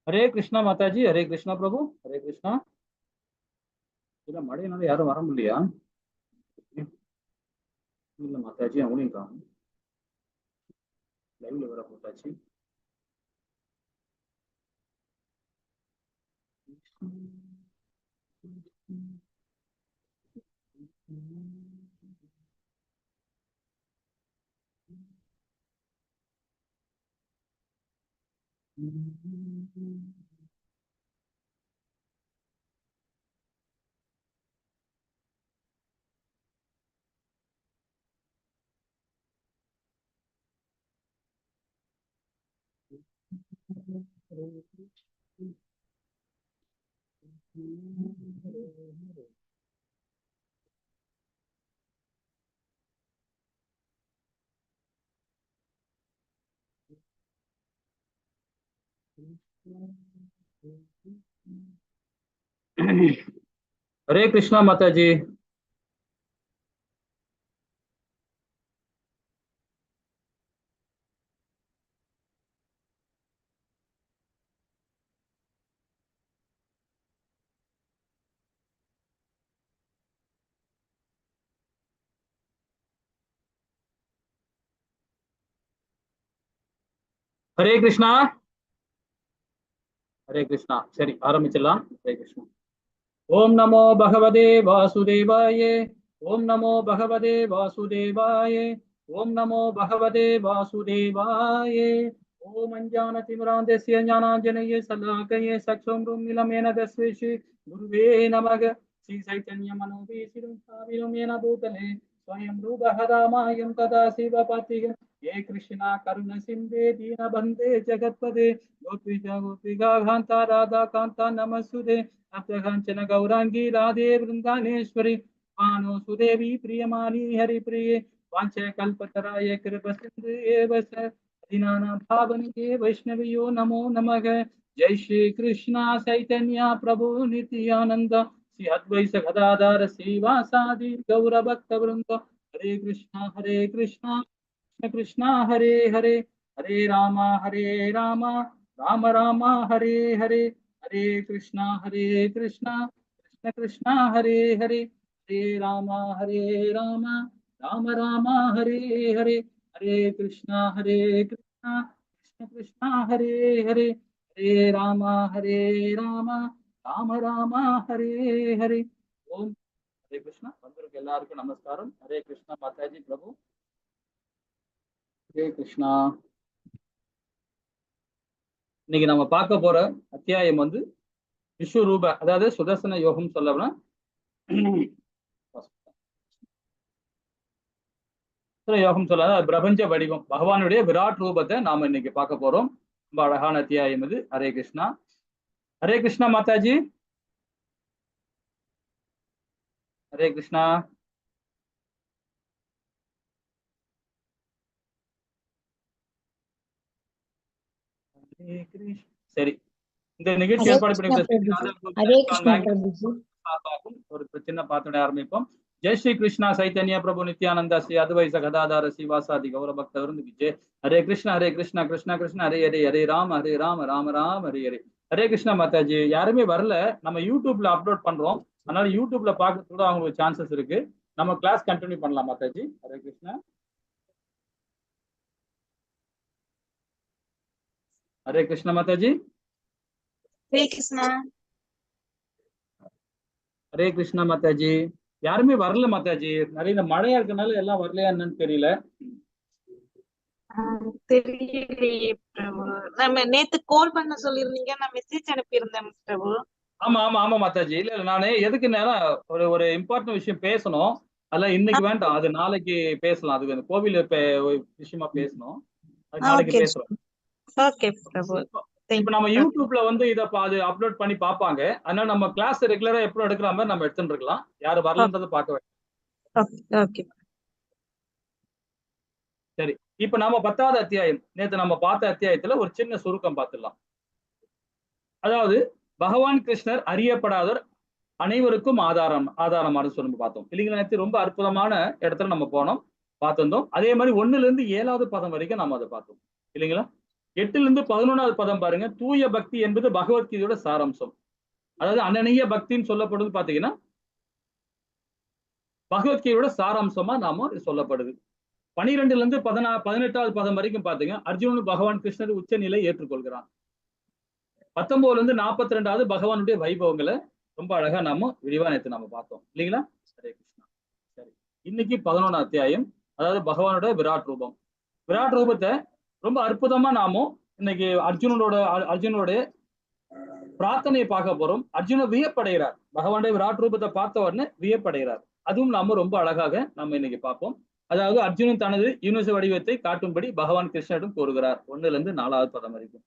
हरे कृष्णा माता जी, हरे कृष्णा प्रभु, हरे कृष्णा. இல்ல மழையினால யாரும் வர முடியலையா? இல்ல மாதாஜி, அவங்களையும் காணும். லைவ்ல வர போட்டாச்சு. हरे कृष्णा माता जी. हरे कृष्णा. हरे कृष्णा. சரி ஆரம்பிச்சிடலாம். हरे कृष्णा. ओम नमो भगवते वासुदेवाय. ओम नमो भगवते वासुदेवाय. ओम नमो भगवते वासुदेवाय. ओम अञ्जानतिमिरान्धस्य ज्ञानाञ्जनस्य शलाकये चक्षुरुन्मीलितं तस्मै श्री गुरुवे नमः. श्री चैतन्यमनोभीष्टं स्थापितं येन भूतले स्वयं रूपः रामायं तदा शिवपातिः. ये कृष्णा करुण सिन्धे दीनबन्धे जगत्पते गोपिका गोपिका कान्ता राधा कान्ता नमस्तुते. अप्तकाञ्चन गौरांगी राधे वृन्दानेश्वरी भानु सुदेवी प्रियमानी हरिप्रिये वाञ्छकल्पतराय कृपसिन्धु एव दीनानां पावनिके वैष्णवयो नमो नमः. जय श्री कृष्णा चैतन्य प्रभु नित्यानंद श्री अद्वैत गदाधर श्रीवासादि गौर भक्त वृंद. हरे कृष्णा कृष्ण कृष्णा हरे हरे हरे राम राम राम हरे हरे. हरे कृष्णा कृष्ण कृष्ण हरे हरे हरे राम राम राम हरे हरे. हरे कृष्णा कृष्ण कृष्ण हरे हरे हरे राम राम राम हरे हरे. ओम हरे कृष्णा. வந்திருக்க எல்லாருக்கும் நமஸ்காரம். ஹரே கிருஷ்ணா மாதாஜி பிரபு. ஹரே கிருஷ்ணா. இன்னைக்கு நம்ம பார்க்க போற அத்தியாயம் வந்து விஸ்வரூப, அதாவது சுதர்சன யோகம் சொல்லணும்னா யோகம் சொல்லாத பிரபஞ்ச வடிவம், பகவானுடைய விராட் ரூபத்தை நாம இன்னைக்கு பார்க்க போறோம். ரொம்ப அழகான அத்தியாயம் இது. ஹரே கிருஷ்ணா. ஹரே கிருஷ்ணா மாதாஜி. ஹரே கிருஷ்ணா. சரி, இந்த நிகழ்ச்சி ஏற்பாடு பண்ணி ஒரு சின்ன பாத்தோட ஆரம்பிப்போம். जय श्री कृष्णा चैतन्य प्रभु नित्यानंद श्री अद्वैत गदाधर श्रीवासादि गौर भक्त वृंद की जय. हरे कृष्णा कृष्ण कृष्ण हरे हरे हरे राम राम राम हरे हरे. हरे कृष्णा மாதாஜி. யாருமே வரல, நம்ம யூடியூப்ல அப்லோட் பண்றோம், அதனால யூடியூப்ல பார்க்கறது கூட அவங்களுக்கு சான்சஸ் இருக்கு. நம்ம கிளாஸ் கண்டினியூ பண்ணலாம் மாதாஜி. ஹரே கிருஷ்ணா. हरे कृष्णा माताजी. हरे कृष्णा. हरे कृष्णा माताजी. யாருமே வரல மாதாஜி. நிறைய மழையா இருக்கனால எல்லாம் வரலையா என்னன்னு தெரியல. தெரியலையே பிரபு. நம்ம நேத்து கால் பண்ண சொல்லிருந்தீங்க, நான் மெசேஜ் அனுப்பியிருந்தேன் பிரபு. ஆமா ஆமா ஆமா மாதாஜி. இல்ல நானே எதுக்கு நேரம் ஒரு இம்பார்ட்டன்ட் விஷயம் பேசணும். அதெல்லாம் இன்னைக்கு வேண்டாம், அது நாளைக்கு பேசலாம். அதுக்கு அந்த கோவில் விஷயமா பேசணும், அது நாளைக்கு பேசுறோம். ஓகே பிரபு. இப்ப நம்ம யூடியூப்ல வந்து இதை அது அப்லோட் பண்ணி பார்ப்பாங்க. அதனால நம்ம கிளாஸ் ரெகுலரா எப்போ எடுக்கிற மாதிரி நம்ம எடுத்துட்டு இருக்கலாம். யாரு வரலன்றதை பார்க்க ஓகே. சரி, இப்ப நம்ம 10வது அத்தியாயம், நேத்து நம்ம பார்த்த அத்தியாயத்துல ஒரு சின்ன சுருக்கம் பார்த்துடலாம். அதாவது பகவான் கிருஷ்ணர் அறியப்படாதவர், அனைவருக்கும் ஆதாரமான சொல்லி பார்த்தோம் இல்லைங்களா? நேத்து ரொம்ப அற்புதமான இடத்துல நம்ம போனோம், பார்த்திருந்தோம். அதே மாதிரி 1ல இருந்து 7வது பதம் வரைக்கும் நம்ம அதை பார்த்தோம் இல்லைங்களா? 8ல இருந்து 11வது பதம் பாருங்க. தூய பக்தி என்பது பகவத்கீதையோட சாராம்சம். அதாவது அனனிய பக்தின்னு சொல்லப்படுது பாத்தீங்கன்னா பகவத்கீதையோட சாராம்சமா நாம சொல்லப்படுது. 12ல இருந்து 18வது பதம் வரைக்கும் பாத்தீங்க, அர்ஜுனன் பகவான் கிருஷ்ணர் உச்ச நிலை ஏற்றுக்கொள்கிறான். 19ல இருந்து 42வது பகவானுடைய வைபவங்களை ரொம்ப அழகா நாம விரிவா நேற்று நாம பார்த்தோம் இல்லைங்களா? ஹரே கிருஷ்ணா. சரி, இன்னைக்கு 11வது அத்தியாயம், அதாவது பகவானோட விராட் ரூபம். விராட் ரூபத்தை ரொம்ப அற்புதமா நாமும் இன்னைக்கு அர்ஜுனோட பிரார்த்தனையை பார்க்க போறோம். அர்ஜுனன் வியப்படைகிறார், பகவானுடைய விராட் ரூபத்தை பார்த்த உடனே வியப்படைகிறார். அதுவும் நாம ரொம்ப அழகாக நம்ம இன்னைக்கு பார்ப்போம். அதாவது அர்ஜுனன் தனது யூனிவர்சல் வடிவத்தை காட்டும்படி பகவான் கிருஷ்ணரிடம் கோருகிறார். 1ல இருந்து 4வது பதம் வரைக்கும்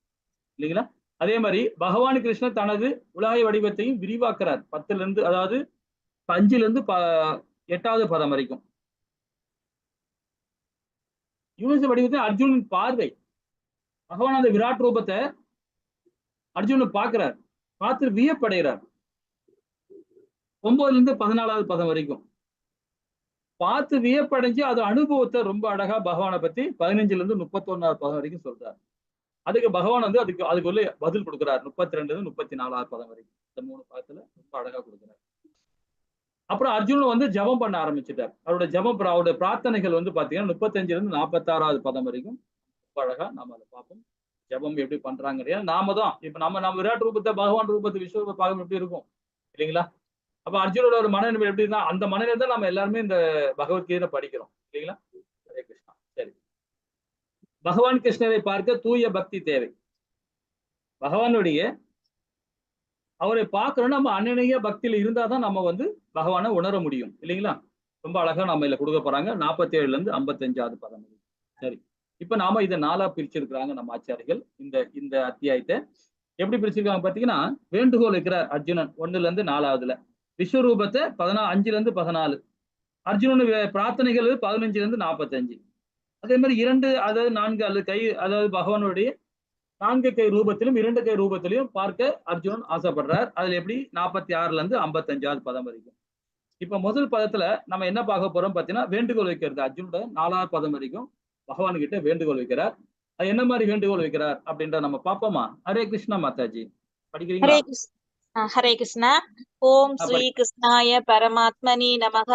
இல்லைங்களா? அதே மாதிரி பகவான் கிருஷ்ணர் தனது உலக வடிவத்தையும் விரிவாக்குறார். 10ல இருந்து, அதாவது 5ல இருந்து 8வது பதம் வரைக்கும். யூனிவர்சல் வடிவத்தை அர்ஜுனன் பார்வை, பகவான் அந்த விராட் ரூபத்தை அர்ஜுனன் பார்க்கிறார், பார்த்து வியப்படைகிறார். 9ல இருந்து 14வது பதம் வரைக்கும் பார்த்து வியப்படைஞ்சு அது அனுபவத்தை ரொம்ப அழகா பகவானை பத்தி 15ல இருந்து 31வது பதம் வரைக்கும் சொல்றார். அதுக்கு பகவான் வந்து அதுக்குள்ள பதில் கொடுக்கிறார். 32ல இருந்து 34வது பதம் வரைக்கும் இந்த 3 பதத்துல ரொம்ப அழகா கொடுக்கிறார். அப்புறம் அர்ஜுனன் வந்து ஜபம் பண்ண ஆரம்பிச்சுட்டார். அவருடைய பிரார்த்தனைகள் வந்து பாத்தீங்கன்னா 35ல இருந்து 46வது பதம் வரைக்கும் ரொம்ப அழகா நம்ம அதை பார்ப்போம். ஜபம் எப்படி பண்றாங்க, நாம தான் இப்ப நம்ம விராட் ரூபத்தை, பகவான் ரூபத்தை, விஸ்வரூப பாகம் எப்படி இருக்கும் இல்லைங்களா? அப்ப அர்ஜுனோட ஒரு மனநிலை எப்படி இருந்தா அந்த மனநிலை தான் நம்ம எல்லாருமே இந்த பகவத்கீதையில படிக்கிறோம் இல்லைங்களா? ஹரே கிருஷ்ணா. சரி, பகவான் கிருஷ்ணரை பார்க்க தூய பக்தி தேவை. பகவானுடைய அவரை பார்க்கணும், நம்ம அன்னனைய பக்தியில இருந்தா தான் நம்ம வந்து பகவானை உணர முடியும் இல்லைங்களா? ரொம்ப அழகா நம்ம இதுல கொடுக்க போறாங்க. 47ல இருந்து 55வது பதம். சரி, இப்ப நாம இதை 4ஆ பிரிச்சிருக்கிறாங்க நம்ம ஆச்சாரிகள். இந்த அத்தியாயத்தை எப்படி பிரிச்சிருக்காங்க பாத்தீங்கன்னா, வேண்டுகோள் வைக்கிறார் அர்ஜுனன் 1ல இருந்து 4வதுல, விஸ்வரூபத்தை 5ல இருந்து 14, அர்ஜுனனுடைய பிரார்த்தனைகள் 15ல இருந்து 45. அதே மாதிரி 2 அதாவது 4 அல்லது கை, அதாவது பகவானுடைய 4 கை ரூபத்திலும் 2 கை ரூபத்திலையும் பார்க்க அர்ஜுனன் ஆசைப்படுறார். அதுல எப்படி 46ல இருந்து 55வது பதம் வரைக்கும். இப்ப முதல் பதத்துல நம்ம என்ன பார்க்க போறோம் பாத்தீங்கன்னா, வேண்டுகோள் வைக்கிறது. அர்ஜுனோட 4வது பதம் வரைக்கும் பகவான் கிட்ட வேண்டுகோள் வைக்கிறார். அது என்ன மாதிரி வேண்டுகோள் வைக்கிறார் அப்படின்ற நம்ம பார்ப்போமா? ஹரே கிருஷ்ணா மாதாஜி, படிக்கிறீங்களா? ஹரே கிருஷ்ணா. ஓம் ஸ்ரீ கிருஷ்ணாய பரமாத்மனி நமக.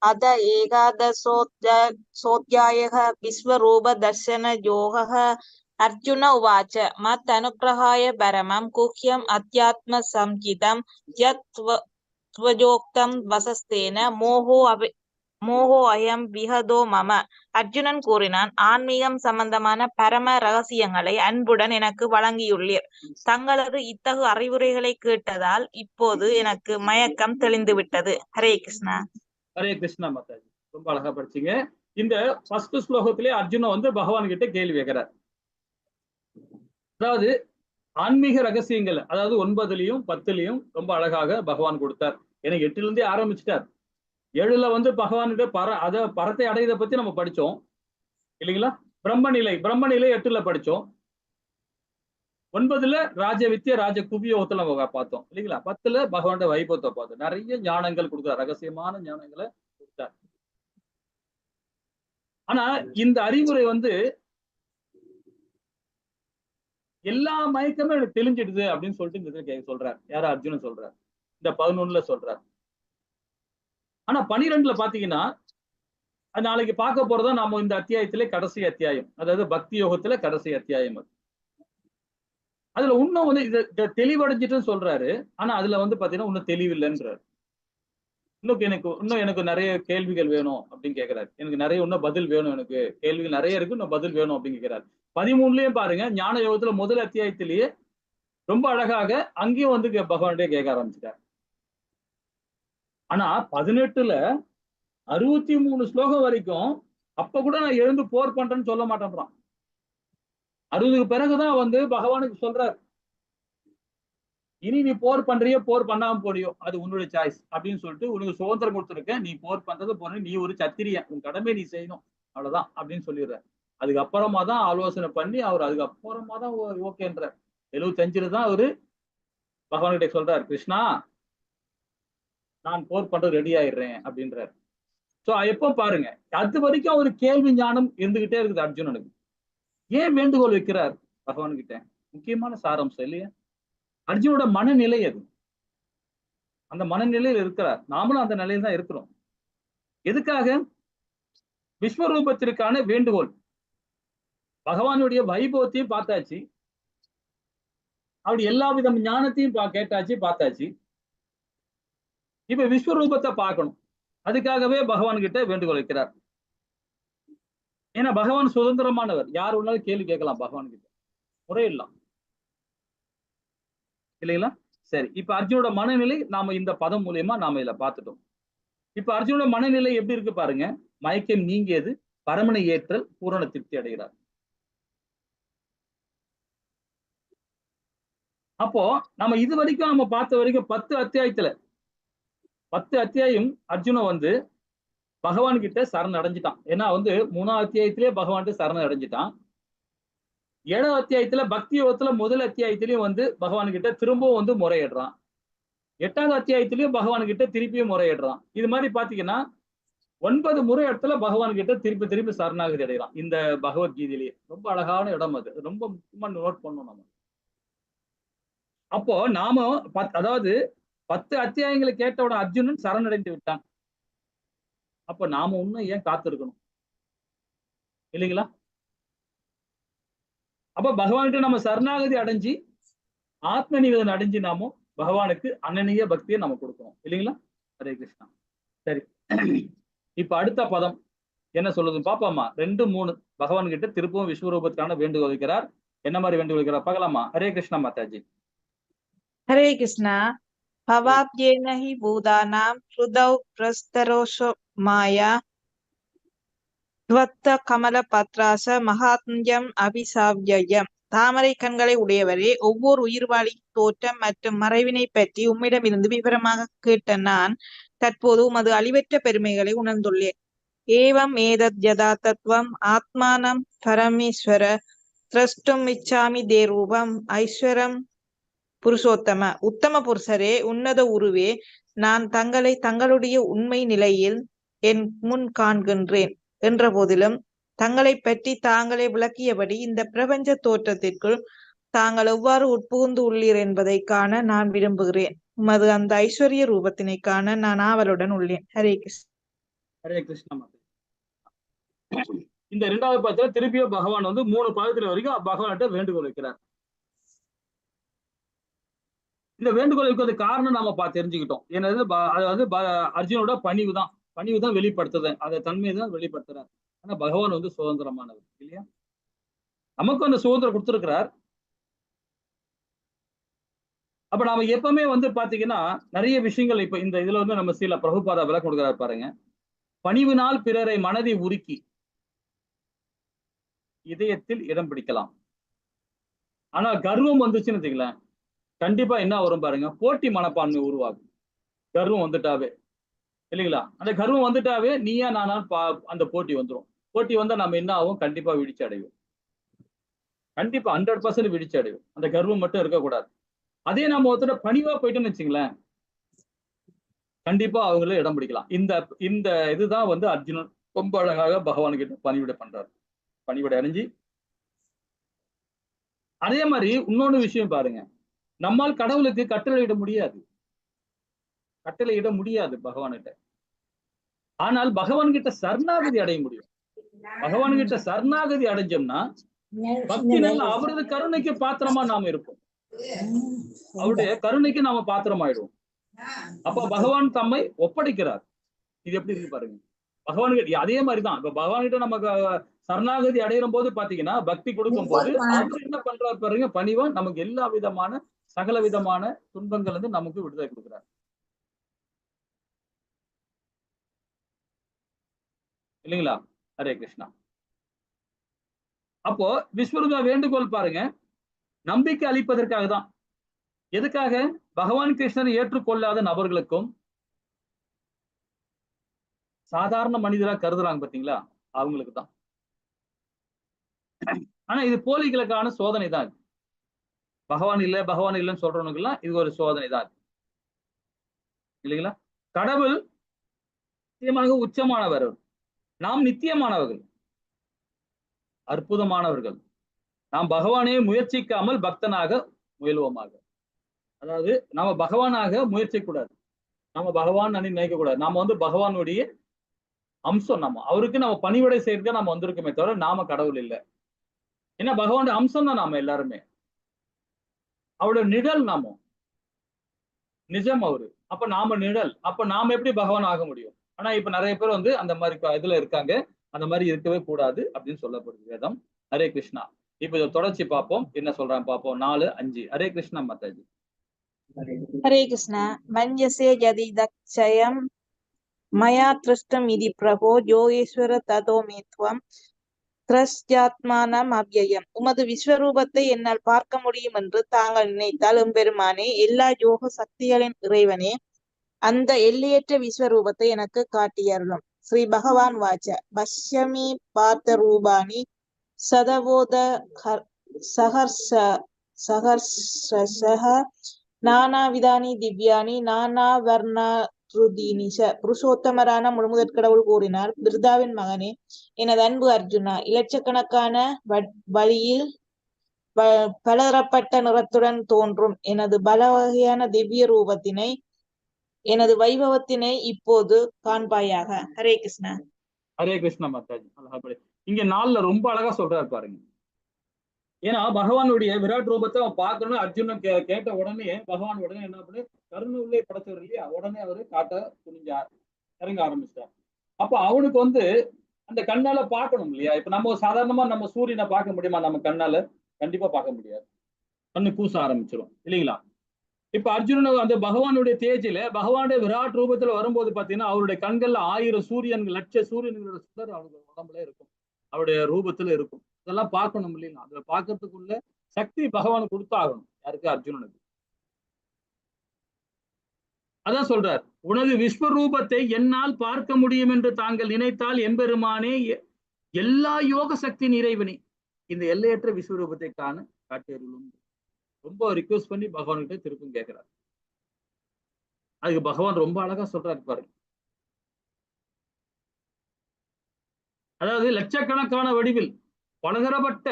அத ஏகாதசோऽध्यायः விஸ்வரூப தர்சன யோகः. அர்ஜுன உவாச்ச மத் அனுக்ரகாய பரமம் குஹ்யம் அத்யாத்ம சம்ஹிதம் யத் த்வஜோக்தம் வசஸ்தேன மோகோ அயம் விஹதோ மம. அர்ஜுனன் கூறினான், ஆன்மீகம் சம்பந்தமான பரம ரகசியங்களை அன்புடன் எனக்கு வழங்கியுள்ளீர். தங்களது இத்தகு அறிவுரைகளை கேட்டதால் இப்போது எனக்கு மயக்கம் தெளிந்து விட்டது. ஹரே கிருஷ்ணா. ஹரே கிருஷ்ணா மாதாஜி, ரொம்ப அழகா படிச்சீங்க. இந்த ஃபர்ஸ்ட் ஸ்லோகத்திலே அர்ஜுனன் வந்து பகவான் கிட்ட கேள்வி கேட்கிறார். அதாவது ஆன்மீக ரகசியங்கள், அதாவது 9லயும் 10லயும் ரொம்ப அழகாக பகவான் கொடுத்தார். ஏன்னா 8ல இருந்தே ஆரம்பிச்சுட்டார். 7ல வந்து பகவானுடைய பரத்தை அடையதை பத்தி நம்ம படிச்சோம் இல்லைங்களா? பிரம்மநிலை 8ல படிச்சோம். 9ல ராஜவித்யா ராஜ குபியோகத்துல நம்ம பார்த்தோம் இல்லைங்களா? 10ல பகவானுடைய வைபவத்தை பார்த்தோம். நிறைய ஞானங்கள் கொடுத்தார், ரகசியமான ஞானங்களை கொடுத்தார். ஆனா இந்த அறிவுரை வந்து எல்லா மயக்கமே எனக்கு தெளிஞ்சிடுது அப்படின்னு சொல்லிட்டு சொல்றார். யார? அர்ஜுனன் சொல்றார். இந்த 11ல சொல்றார். ஆனா 12ல பாத்தீங்கன்னா, நாளைக்கு பார்க்க போறதா நாம இந்த அத்தியாயத்திலே கடைசி அத்தியாயம், அதாவது பக்தி யோகத்துல கடைசி அத்தியாயம். அதுல இன்னும் வந்து இதை தெளிவடைஞ்சிட்டுன்னு சொல்றாரு. ஆனா அதுல வந்து பாத்தீங்கன்னா இன்னும் தெளிவில்லைன்றாரு. இன்னும் எனக்கு நிறைய கேள்விகள் வேணும் அப்படின்னு கேட்கிறாரு. எனக்கு நிறைய இன்னும் பதில் வேணும், எனக்கு கேள்விகள் நிறைய இருக்கு, இன்னும் பதில் வேணும் அப்படின்னு கேட்கிறாரு. 13லயும் பாருங்க, ஞான யோகத்துல முதல் அத்தியாயத்திலேயே ரொம்ப அழகாக அங்கேயும் வந்து பகவானுடைய கேட்க ஆரம்பிச்சிட்டார். ஆனா 18ல 63 ஸ்லோகம் வரைக்கும் அப்ப கூட நான் எழுந்து போர் பண்றேன்னு சொல்ல மாட்டேன்றான். 60க்கு பிறகுதான் வந்து பகவானுக்கு சொல்றார், இனி நீ போர் பண்றியோ போர் பண்ணாம போறியோ அது உன்னுடைய சாய்ஸ் அப்படின்னு சொல்லிட்டு உனக்கு சுதந்திரம் கொடுத்துருக்க, நீ போர் பண்றது போற, நீ ஒரு சத்திரியன், உன் கடமை நீ செய்யணும், அவ்வளவுதான் அப்படின்னு சொல்லிடுற. அதுக்கப்புறமா தான் ஆலோசனை பண்ணி அவர் அதுக்கப்புறமா தான் ஓகேன்ற. 75 தான் அவரு பகவான்கிட்ட சொல்றாரு, கிருஷ்ணா நான் போர் பண்றது ரெடி ஆயிடுறேன் அப்படின்றாரு. சோ எப்போ பாருங்க, அது வரைக்கும் அவரு கேள்வி ஞானம் இருந்துகிட்டே இருக்குது அர்ஜுனனுக்கு. ஏன் வேண்டுகோள் வைக்கிறார் பகவான் கிட்ட? முக்கியமான சாராம்சம் இல்லையா? அர்ஜுனோட மனநிலை அது. அந்த மனநிலையில் இருக்கிறார். நாமளும் அந்த நிலையில் தான் இருக்கிறோம். எதுக்காக? விஸ்வரூபத்திற்கான வேண்டுகோள். பகவானுடைய வைபவத்தையும் பார்த்தாச்சு, அவருடைய எல்லா வித ஞானத்தையும் கேட்டாச்சு பார்த்தாச்சு. இப்ப விஸ்வரூபத்தை பார்க்கணும். அதுக்காகவே பகவான் கிட்ட வேண்டுகோள் வைக்கிறார். ஏன்னா பகவான் சுதந்திரமானவர், யார் வேணாலும் கேள்வி கேட்கலாம் பகவான் கிட்ட, முறையிடலாம் இல்லைங்களா? சரி, இப்ப அர்ஜுனோட மனநிலை நாம இந்த பதம் மூலியமா நாம இதுல பார்த்துட்டோம். இப்ப அர்ஜுனோட மனநிலை எப்படி இருக்கு பாருங்க. மயக்கம் நீங்கியது, பரமனை ஏற்றல், பூரண திருப்தி அடைகிறார். அப்போ நம்ம இது வரைக்கும் நம்ம பார்த்த வரைக்கும் 10 அத்தியாயத்துல 10 அத்தியாயம் அர்ஜுனன் வந்து பகவான் கிட்ட சரண் அடைஞ்சிட்டான். ஏன்னா வந்து 3ஆம் அத்தியாயத்திலேயே பகவான் சரண் அடைஞ்சிட்டான். 7ஆம் அத்தியாயத்துல பக்தி யோகத்துல முதல் அத்தியாயத்திலயும் வந்து பகவான் கிட்ட திரும்பவும் வந்து முறையிடுறான். 8ஆவது அத்தியாயத்திலயும் பகவான் கிட்ட திருப்பியும் முறையிடுறான். இது மாதிரி பாத்தீங்கன்னா 9 முறை இடத்துல பகவான் கிட்ட திருப்பி திருப்பி சரணாகதி அடைகிறான். இந்த பகவத்கீதையிலேயே ரொம்ப அழகான இடம் அது, ரொம்ப முக்கியமா நோட் பண்ணணும் நம்ம. அப்போ நாம அதாவது 10 அத்தியாயங்களை கேட்டவுட அர்ஜுனன் சரணடைந்து விட்டான். அப்ப நாம இன்னும் ஏன் காத்திருக்கணும் இல்லைங்களா? அப்ப பகவான்கிட்ட நம்ம சரணாகதி அடைஞ்சு ஆத்ம நிவேதனம் அடைஞ்சு நாமும் பகவானுக்கு அனன்ய பக்தியை நம்ம கொடுக்கணும் இல்லைங்களா? ஹரே கிருஷ்ணா. சரி, இப்ப அடுத்த பதம் என்ன சொல்லுது பாப்பாமா. 2, 3 பகவான் கிட்ட திருப்பவும் விஸ்வரூபத்துக்கான வேண்டுகோள் வைக்கிறார். என்ன மாதிரி வேண்டுகோள் வைக்கிறார் பார்க்கலாமா? ஹரே கிருஷ்ணா மாதாஜி. ஹரே கிருஷ்ணா. பவாப்யேன ஹி பூதானாம் ஹ்ருதௌ பிரஸ்தரோஷோ மாயா துவத்த கமல பத்ராச மகாத்மியம் அபிசாவ்யம். தாமரை கண்களை உடையவரே, ஒவ்வொரு உயிர்வாழியின் தோற்றம் மற்றும் மறைவினை பற்றி உம்மிடமிருந்து விவரமாக கேட்ட நான் தற்போது உமது அழிவற்ற பெருமைகளை உணர்ந்துள்ளேன். ஏவம் ஏதத் யதா தத்துவம் ஆத்மானம் பரமேஸ்வர திரஷ்டும் இச்சாமி தே ரூபம் ஐஸ்வரம் புருஷோத்தம. உத்தம புருஷரே, உன்னத உருவே, நான் தங்களை தங்களுடைய உண்மை நிலையில் என் முன் காண்கின்றேன் என்ற போதிலும் தங்களை பற்றி தாங்களே விளக்கியபடி இந்த பிரபஞ்ச தோற்றத்திற்குள் தாங்கள் எவ்வாறு உட்புகுந்து உள்ளீர் என்பதை காண நான் விரும்புகிறேன். உமது அந்த ஐஸ்வர்ய ரூபத்தினை காண நான் ஆவலுடன் உள்ளேன். ஹரே கிருஷ்ணா. ஹரே கிருஷ்ணா. இந்த 2வது பாதத்துல திருப்பியும் பகவான் வந்து 3 பாதத்துல வரைக்கும் பகவான்கிட்ட வேண்டுகோள் வைக்கிறார். இந்த வேண்டுகோள் வைக்கிறது காரணம் நாம தெரிஞ்சுக்கிட்டோம். என்னது? அதாவது அர்ஜுனோட பணிவு தான் வெளிப்படுத்துது, அந்த தன்மையை தான் வெளிப்படுத்துறார். ஆனா பகவான் வந்து சுதந்திரமானவர் இல்லையா? நமக்கு அந்த சுதந்திரம் கொடுத்திருக்கிறார். அப்ப நாம எப்பவுமே வந்து பாத்தீங்கன்னா நிறைய விஷயங்கள் இப்ப இந்த இதுல வந்து நம்ம சில பிரபுபாதா விளக்கம் கொடுக்கிறாரு பாருங்க. பணிவினால் பிறரை மனதை உருக்கி இதயத்தில் இடம் பிடிக்கலாம். ஆனா கர்வம் வந்துச்சுன்னு வச்சுங்களேன், கண்டிப்பா என்ன வரும் பாருங்க, போட்டி மனப்பான்மை உருவாகும். கர்வம் வந்துட்டாவே இல்லைங்களா? அந்த கர்வம் வந்துட்டாவே நீயா நானா அந்த போட்டி வந்துடும். போட்டி வந்தா நம்ம என்ன ஆகும்? கண்டிப்பா வீழ்ச்சி அடையும். கண்டிப்பா 100% வீழ்ச்சி அடையும். அந்த கர்வம் மட்டும் இருக்கக்கூடாது. அதே நம்ம ஒருத்தர பணிவா போயிட்டோம்னு வச்சுங்களேன், கண்டிப்பா அவங்களே இடம் பிடிக்கலாம். இந்த இதுதான் வந்து அர்ஜுனன் ரொம்ப அழகாக பகவான் கிட்ட பணிவிடை பண்றாரு. பணிவிடை அடைஞ்சு அதே மாதிரி இன்னொன்னு விஷயம் பாருங்க, நம்மால் கடவுளுக்கு கட்டளையிட முடியாது பகவான்கிட்ட. ஆனால் பகவான் கிட்ட சரணாகதி அடைய முடியும். பகவான் கிட்ட சரணாகதி அடைஞ்சோம்னா பக்தினால அவரது கருணைக்கு பாத்திரமா நாம இருப்போம். அவருடைய கருணைக்கு நாம பாத்திரமாயிடுவோம். அப்ப பகவான் தம்மை ஒப்படைக்கிறார். இது எப்படி இருக்கு பாருங்க. பகவான் கிட்ட அதே மாதிரிதான். இப்ப பகவான் கிட்ட நமக்கு சரணாகதி அடையிற போது பாத்தீங்கன்னா, பக்தி கொடுக்கும் போது அவர் என்ன பண்றாரு பாருங்க, பணிவா நமக்கு எல்லா விதமான சகல விதமான துன்பங்கள் வந்து நமக்கு விடுதலை கொடுக்கிறார் இல்லைங்களா? ஹரே கிருஷ்ணா. அப்போ விஸ்வரூப வேண்டுகோள் பாருங்க, நம்பிக்கை அளிப்பதற்காக தான். எதுக்காக? பகவான் கிருஷ்ணரை ஏற்றுக்கொள்ளாத நபர்களுக்கும் சாதாரண மனிதரா கருதுறாங்க பாத்தீங்களா, அவங்களுக்கு தான். ஆனா இது போலிகளுக்கான சோதனை தான். பகவான் இல்ல பகவான் இல்லைன்னு சொல்றவனுக்கு எல்லாம் இது ஒரு சோதனை தான் இல்லைங்களா? கடவுள் நிச்சயமாக உச்சமானவர், நாம் நித்தியமானவர்கள், அற்புதமானவர்கள். நாம் பகவானே முயற்சிக்காமல் பக்தனாக முயல்வோமாக. அதாவது நாம பகவானாக முயற்சி கூடாது, நம்ம பகவான் நினைக்க கூடாது. நாம பகவானுடைய அம்சம், நம்ம அவருக்கு நம்ம பணிவிடை செய்யறதுக்கு நம்ம வந்திருக்கோமே தவிர நாம கடவுள் இல்லை. ஏன்னா பகவானுடைய அம்சம் தான் நாம எல்லாருமே, அவருடைய நிழல் நாம, நிஜம் அவரு. அப்ப நாம நிழல், அப்ப நாம எப்படி பகவான் ஆக முடியும்? ஆனா இப்ப நிறைய பேர் அந்த மாதிரி இதுல இருக்காங்க. அந்த மாதிரி இருக்கவே கூடாது அப்படின்னு சொல்லப்படுது வேதம். ஹரே கிருஷ்ணா. இப்ப இதை தொடர்ச்சி பார்ப்போம், என்ன சொல்றாங்க பார்ப்போம். 4:5. ஹரே கிருஷ்ணா மாதாஜி. ஹரே கிருஷ்ணா. மன்யசே யதி தக்ஷயம் மயா திருஷ்டம் இதி பிரபோ யோகேஸ்வர ததோ மேத்வம் திரஷ்யாத்மானம் அவ்யயம். உமது விஸ்வரூபத்தை என்னால் பார்க்க முடியும் என்று தாங்கள் நினைத்தால் எம்பெருமானே, எல்லா யோக சக்திகளின் இறைவனே, அந்த எல்லையற்ற விஸ்வரூபத்தை எனக்கு காட்டியருளும். ஸ்ரீ பகவான் வாச்ச பஷ்யமி பார்த்த ரூபாணி சதவோத சஹர்ஷ சஹர்ஷ நானாவிதானி திவ்யானி நானா வர்ணா புருஷோத்தமரான முழுமுதற் கடவுள் கூறினார், பிருதாவின் மகனே, எனது அன்பு அர்ஜுனா, இலட்சக்கணக்கான வழியில் பலதரப்பட்ட நிறத்துடன் தோன்றும் எனது பல வகையான திவ்ய ரூபத்தினை, எனது வைபவத்தினை இப்போது காண்பாயாக. ஹரே கிருஷ்ணா. ஹரே கிருஷ்ணா மாதாஜி. இங்க 4ல ரொம்ப அழகா சொல்றாரு பாருங்க. ஏன்னா பகவானுடைய விராட் ரூபத்தை அவன் பார்க்கணும்னு அர்ஜுனன் கேட்ட உடனே பகவான் உடனே என்ன பண்ணு, கருணை உள்ளே படைச்சவர் இல்லையா, உடனே அவரு காட்ட துணிஞ்சார், இறங்க ஆரம்பிச்சிட்டார். அப்ப அவனுக்கு அந்த கண்ணால பார்க்கணும் இல்லையா? இப்ப நம்ம சாதாரணமா நம்ம சூரியனை பார்க்க முடியுமா? நம்ம கண்ணால கண்டிப்பா பார்க்க முடியாது, கண்ணு கூச ஆரம்பிச்சிடும் இல்லைங்களா? இப்ப அர்ஜுனன் அந்த பகவானுடைய தேஜில பகவானுடைய விராட் ரூபத்துல வரும்போது பாத்தீங்கன்னா அவருடைய கண்கள்ல 1000 சூரியன்கள், லட்ச சூரியன்களோட சுடர் அவருடைய உடம்புல இருக்கும், அவருடைய ரூபத்துல இருக்கும். இதெல்லாம் பார்க்கணும் இல்லைங்களா? அதுல பார்க்கறதுக்குள்ள சக்தி பகவான் கொடுத்தாகணும். யாருக்கு? அர்ஜுனனுக்கு. அதான் சொல்றார், உனது விஸ்வரூபத்தை என்னால் பார்க்க முடியும் என்று தாங்கள் நினைத்தால் எம்பெருமானே, எல்லா யோக சக்தியின் இறைவனே, இந்த எல்லையற்ற விஸ்வரூபத்தை காட்டியருளும். ரொம்ப ரிக்வெஸ்ட் பண்ணி பகவான்கிட்ட திருப்பும் கேட்கிறார். அதுக்கு பகவான் ரொம்ப அழகா சொல்றாரு பாருங்க. அதாவது லட்சக்கணக்கான வடிவில் பலதரப்பட்ட